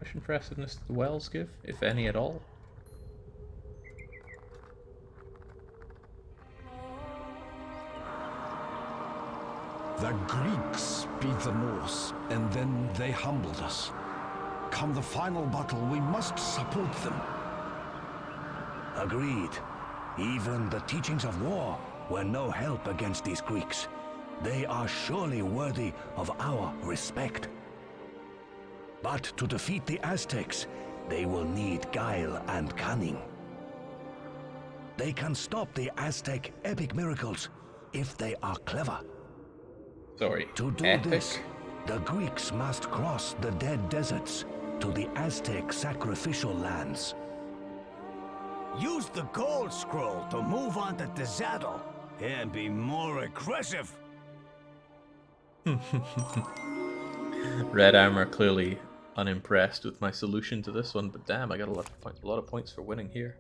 much impressiveness do the wells give, if any at all? The Greeks beat the Norse, and then they humbled us. Come the final battle, we must support them. Agreed. Even the teachings of war were no help against these Greeks. They are surely worthy of our respect. But to defeat the Aztecs, they will need guile and cunning. They can stop the Aztec epic miracles if they are clever. Sorry, To do epic? this, the Greeks must cross the dead deserts to the Aztec sacrificial lands. Use the gold scroll to move on to the saddle and be more aggressive. Red Armor clearly unimpressed with my solution to this one, but damn, I got a lot of points for winning here.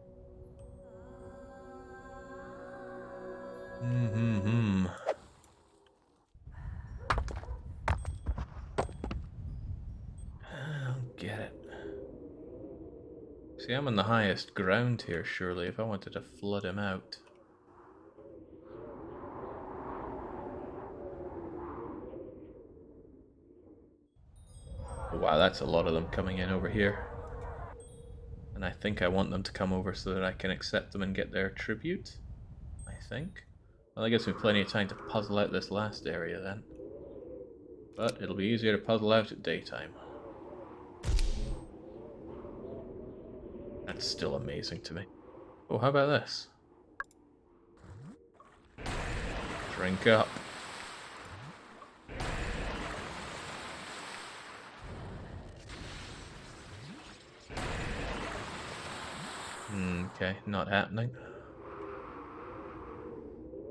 I don't get it. See, I'm on the highest ground here, surely, if I wanted to flood him out. Wow, that's a lot of them coming in over here. And I think I want them to come over so that I can accept them and get their tribute. I think. Well, that gives me plenty of time to puzzle out this last area then. But it'll be easier to puzzle out at daytime. That's still amazing to me. Oh, how about this? Drink up. Okay, not happening.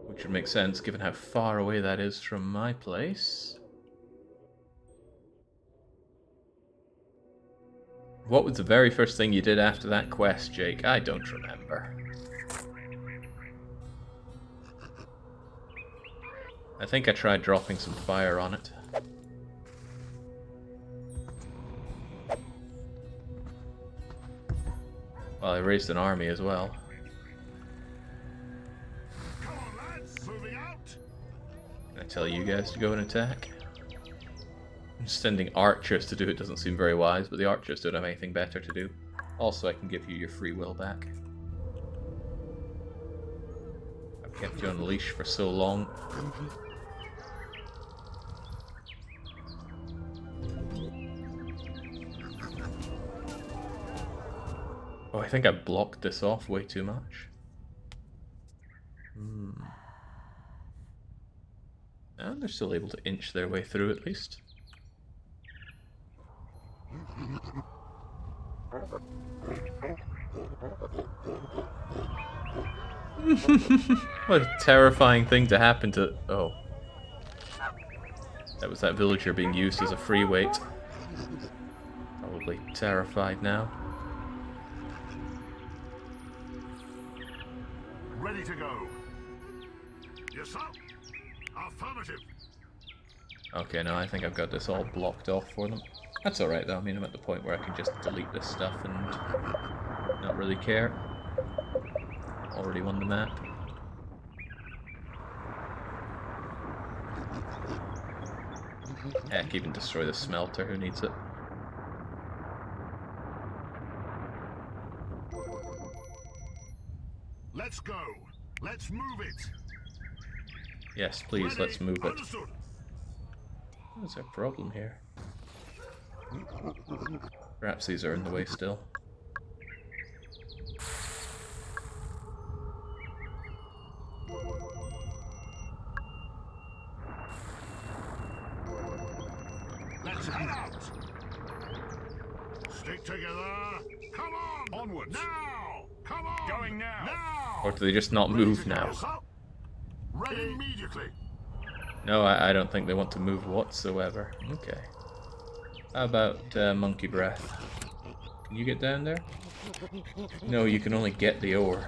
Which would make sense given how far away that is from my place. What was the very first thing you did after that quest, Jake? I don't remember. I think I tried dropping some fire on it. Well, I raised an army as well. Come on, lads, moving out. Can I tell you guys to go and attack? Sending archers to do it doesn't seem very wise, but the archers don't have anything better to do. Also, I can give you your free will back. I've kept you on leash for so long. Oh, I think I blocked this off way too much. And they're still able to inch their way through at least. What a terrifying thing to happen to... Oh. That was that villager being used as a free weight. Probably terrified now. Ready to go. Yes, sir. Affirmative. Okay, now I think I've got this all blocked off for them. That's alright though, I mean I'm at the point where I can just delete this stuff and not really care. Already won the map. Heck, even destroy the smelter, who needs it? Let's go. Let's move it. Yes, please, Ready. let's move it. Understood. What's our problem here? Perhaps these are in the way still. Let's head out. Stick together. Come on. Onwards. Now. Come on. Going now. Now. Or do they just not move now? Ready immediately. No, I don't think they want to move whatsoever. Okay. How about monkey breath? Can you get down there? No, you can only get the ore.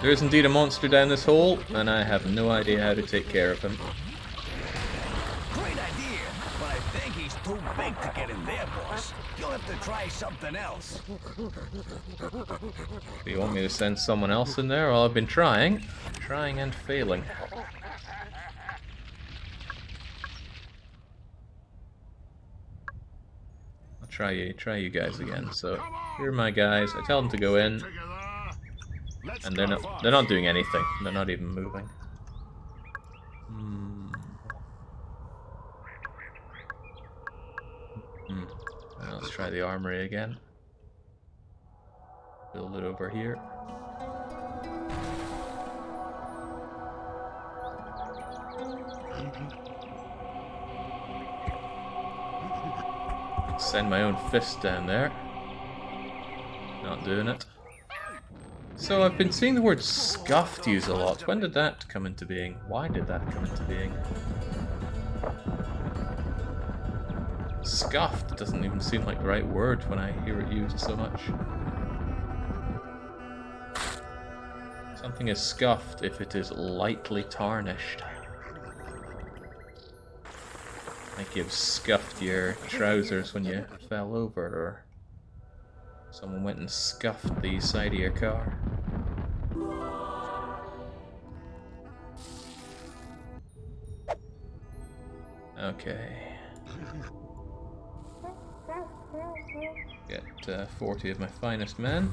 There is indeed a monster down this hole, and I have no idea how to take care of him. Great idea, but I think he's too big to get in there, boss. You'll have to try something else. Do you want me to send someone else in there? Well, I've been trying and failing. I'll try you guys again. So here are my guys. I tell them to go in, and they're not doing anything. They're not even moving. Well, let's try the armory again. Build it over here. Send my own fist down there. Not doing it. So I've been seeing the word scuffed used a lot. When did that come into being? Why did that come into being? Scuffed doesn't even seem like the right word when I hear it used so much. Something is scuffed if it is lightly tarnished. Like you've scuffed your trousers when you fell over, or someone went and scuffed the side of your car. Okay. Get 40 of my finest men.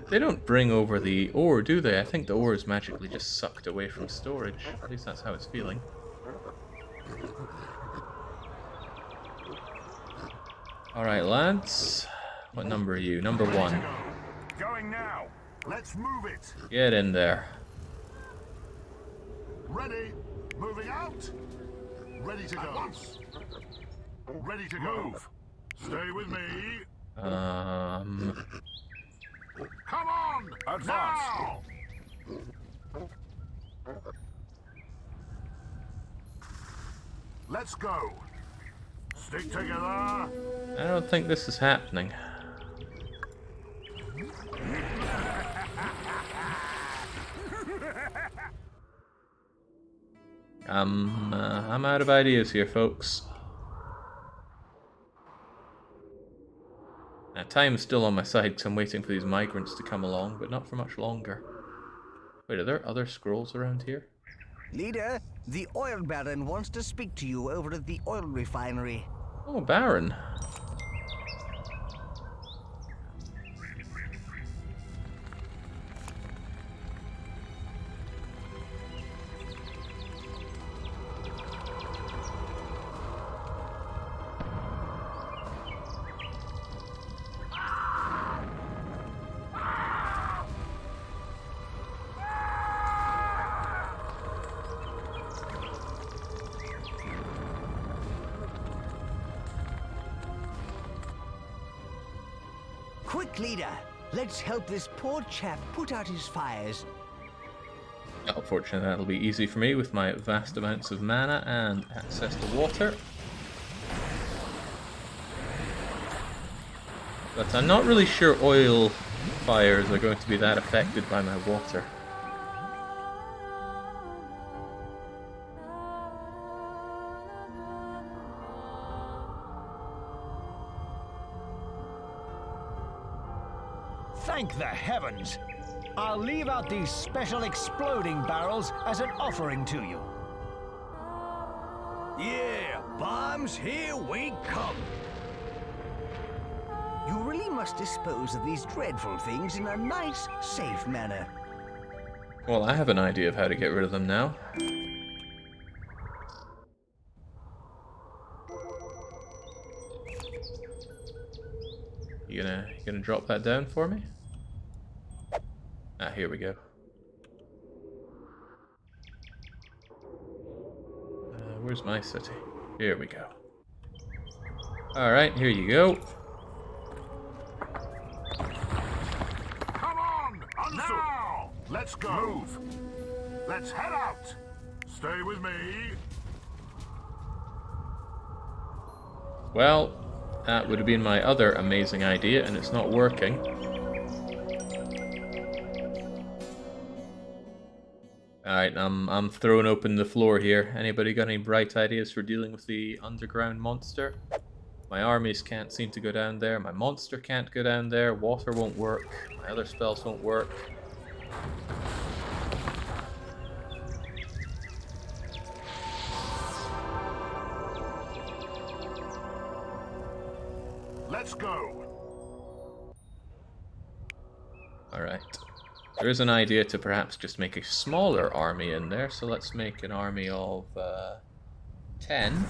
They don't bring over the ore, do they? I think the ore is magically just sucked away from storage. At least that's how it's feeling. Alright, lads. What number are you? Number 1. Going now. Let's move it. Get in there. Ready. Moving out. Ready to go. Ready to go. Move. Stay with me. Come on! Advance! Now! Let's go. Stick together. I don't think this is happening. I'm out of ideas here, folks. Now, time's still on my side because I'm waiting for these migrants to come along, but not for much longer. Wait, are there other scrolls around here? Leader, the oil baron wants to speak to you over at the oil refinery. Oh, Baron. Quick, leader. Let's help this poor chap put out his fires. Unfortunately, that'll be easy for me with my vast amounts of mana and access to water. But I'm not really sure oil fires are going to be that affected by my water. Thank the heavens! I'll leave out these special exploding barrels as an offering to you. Yeah, bombs, here we come. You really must dispose of these dreadful things in a nice, safe manner. Well, I have an idea of how to get rid of them now. You gonna drop that down for me? Ah, here we go. Where's my city? Here we go. Alright, here you go. Come on! Now! Let's go. Move. Let's head out. Stay with me. Well, that would have been my other amazing idea, and it's not working. Alright, I'm throwing open the floor here. Anybody got any bright ideas for dealing with the underground monster? My armies can't seem to go down there. My monster can't go down there. Water won't work. My other spells won't work. Let's go. Alright. There is an idea to perhaps just make a smaller army in there, so let's make an army of 10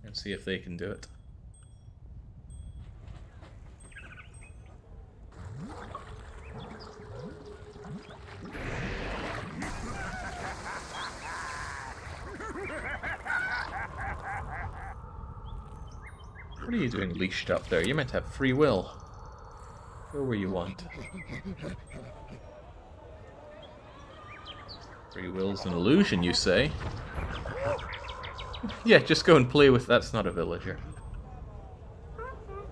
and see if they can do it. What are you doing leashed up there? You meant to have free will. Go where you want. Free will's an illusion, you say? Yeah, just go and play with... That's not a villager.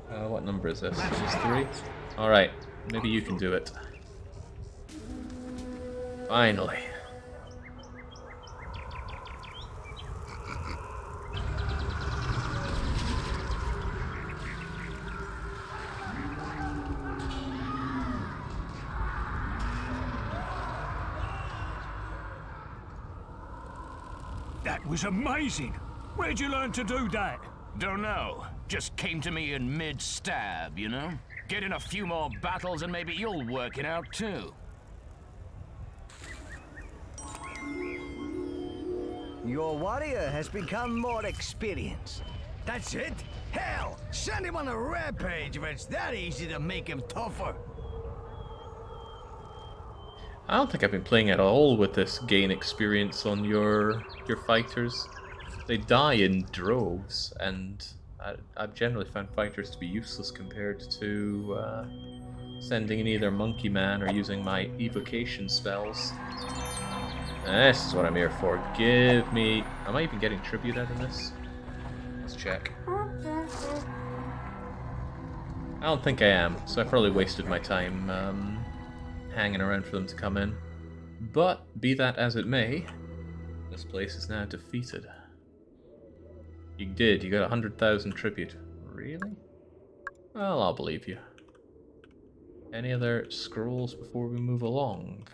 What number is this? Is this 3? Alright, maybe you can do it. Finally. That was amazing! Where'd you learn to do that? Don't know. Just came to me in mid-stab, you know? Get in a few more battles and maybe you'll work it out too. Your warrior has become more experienced. That's it? Hell, send him on a rampage if it's that easy to make him tougher. I don't think I've been playing at all with this gain experience on your fighters. They die in droves, and I've generally found fighters to be useless compared to sending in either Monkey Man or using my evocation spells. This is what I'm here for. Give me... Am I even getting tribute out of this? Let's check. I don't think I am, so I probably wasted my time hanging around for them to come in. But, be that as it may, this place is now defeated. You did, you got 100,000 tribute. Really? Well, I'll believe you. Any other scrolls before we move along?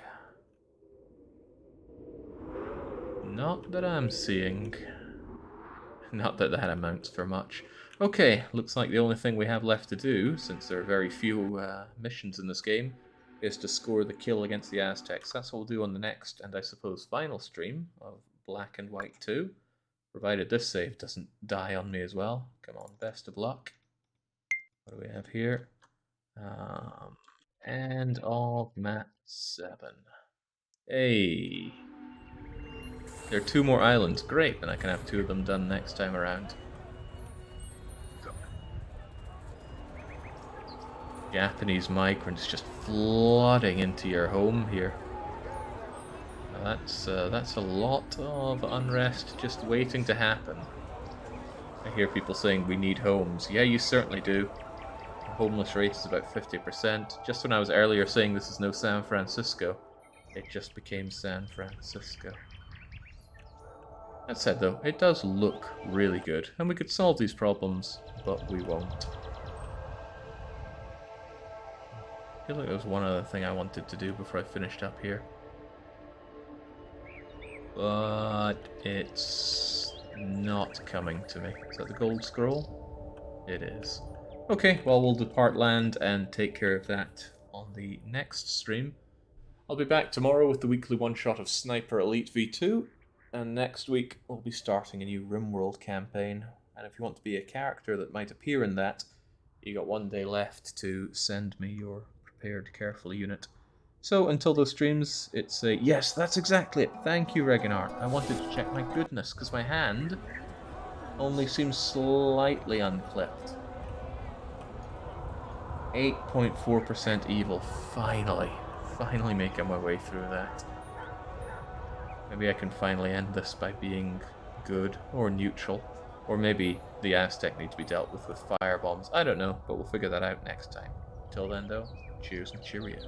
Not that I'm seeing. Not that that amounts for much. Okay, looks like the only thing we have left to do, since there are very few missions in this game, is to score the kill against the Aztecs. That's what we'll do on the next, and I suppose final stream of Black and White 2, provided this save doesn't die on me as well. Come on, best of luck. What do we have here? End of map 7. Hey! There are 2 more islands. Great, then I can have 2 of them done next time around. Japanese migrants just flooding into your home here. Now that's a lot of unrest just waiting to happen. I hear people saying we need homes. Yeah, you certainly do. The homeless rate is about 50%. Just when I was earlier saying this is no San Francisco, it just became San Francisco. That said though, it does look really good, and we could solve these problems, but we won't. I feel like there was one other thing I wanted to do before I finished up here. But it's not coming to me. Is that the gold scroll? It is. Okay, well we'll depart land and take care of that on the next stream. I'll be back tomorrow with the weekly one-shot of Sniper Elite V2, and next week we'll be starting a new RimWorld campaign. And if you want to be a character that might appear in that, you got 1 day left to send me your prepared carefully unit. So until those streams, it's a... Yes, that's exactly it. Thank you, Reginard. I wanted to check my goodness, because my hand only seems slightly unclipped. 8.4% evil. Finally making my way through that. Maybe I can finally end this by being good or neutral. Or maybe the Aztec needs to be dealt with firebombs. I don't know, but we'll figure that out next time. Till then, though, cheers and cheerio.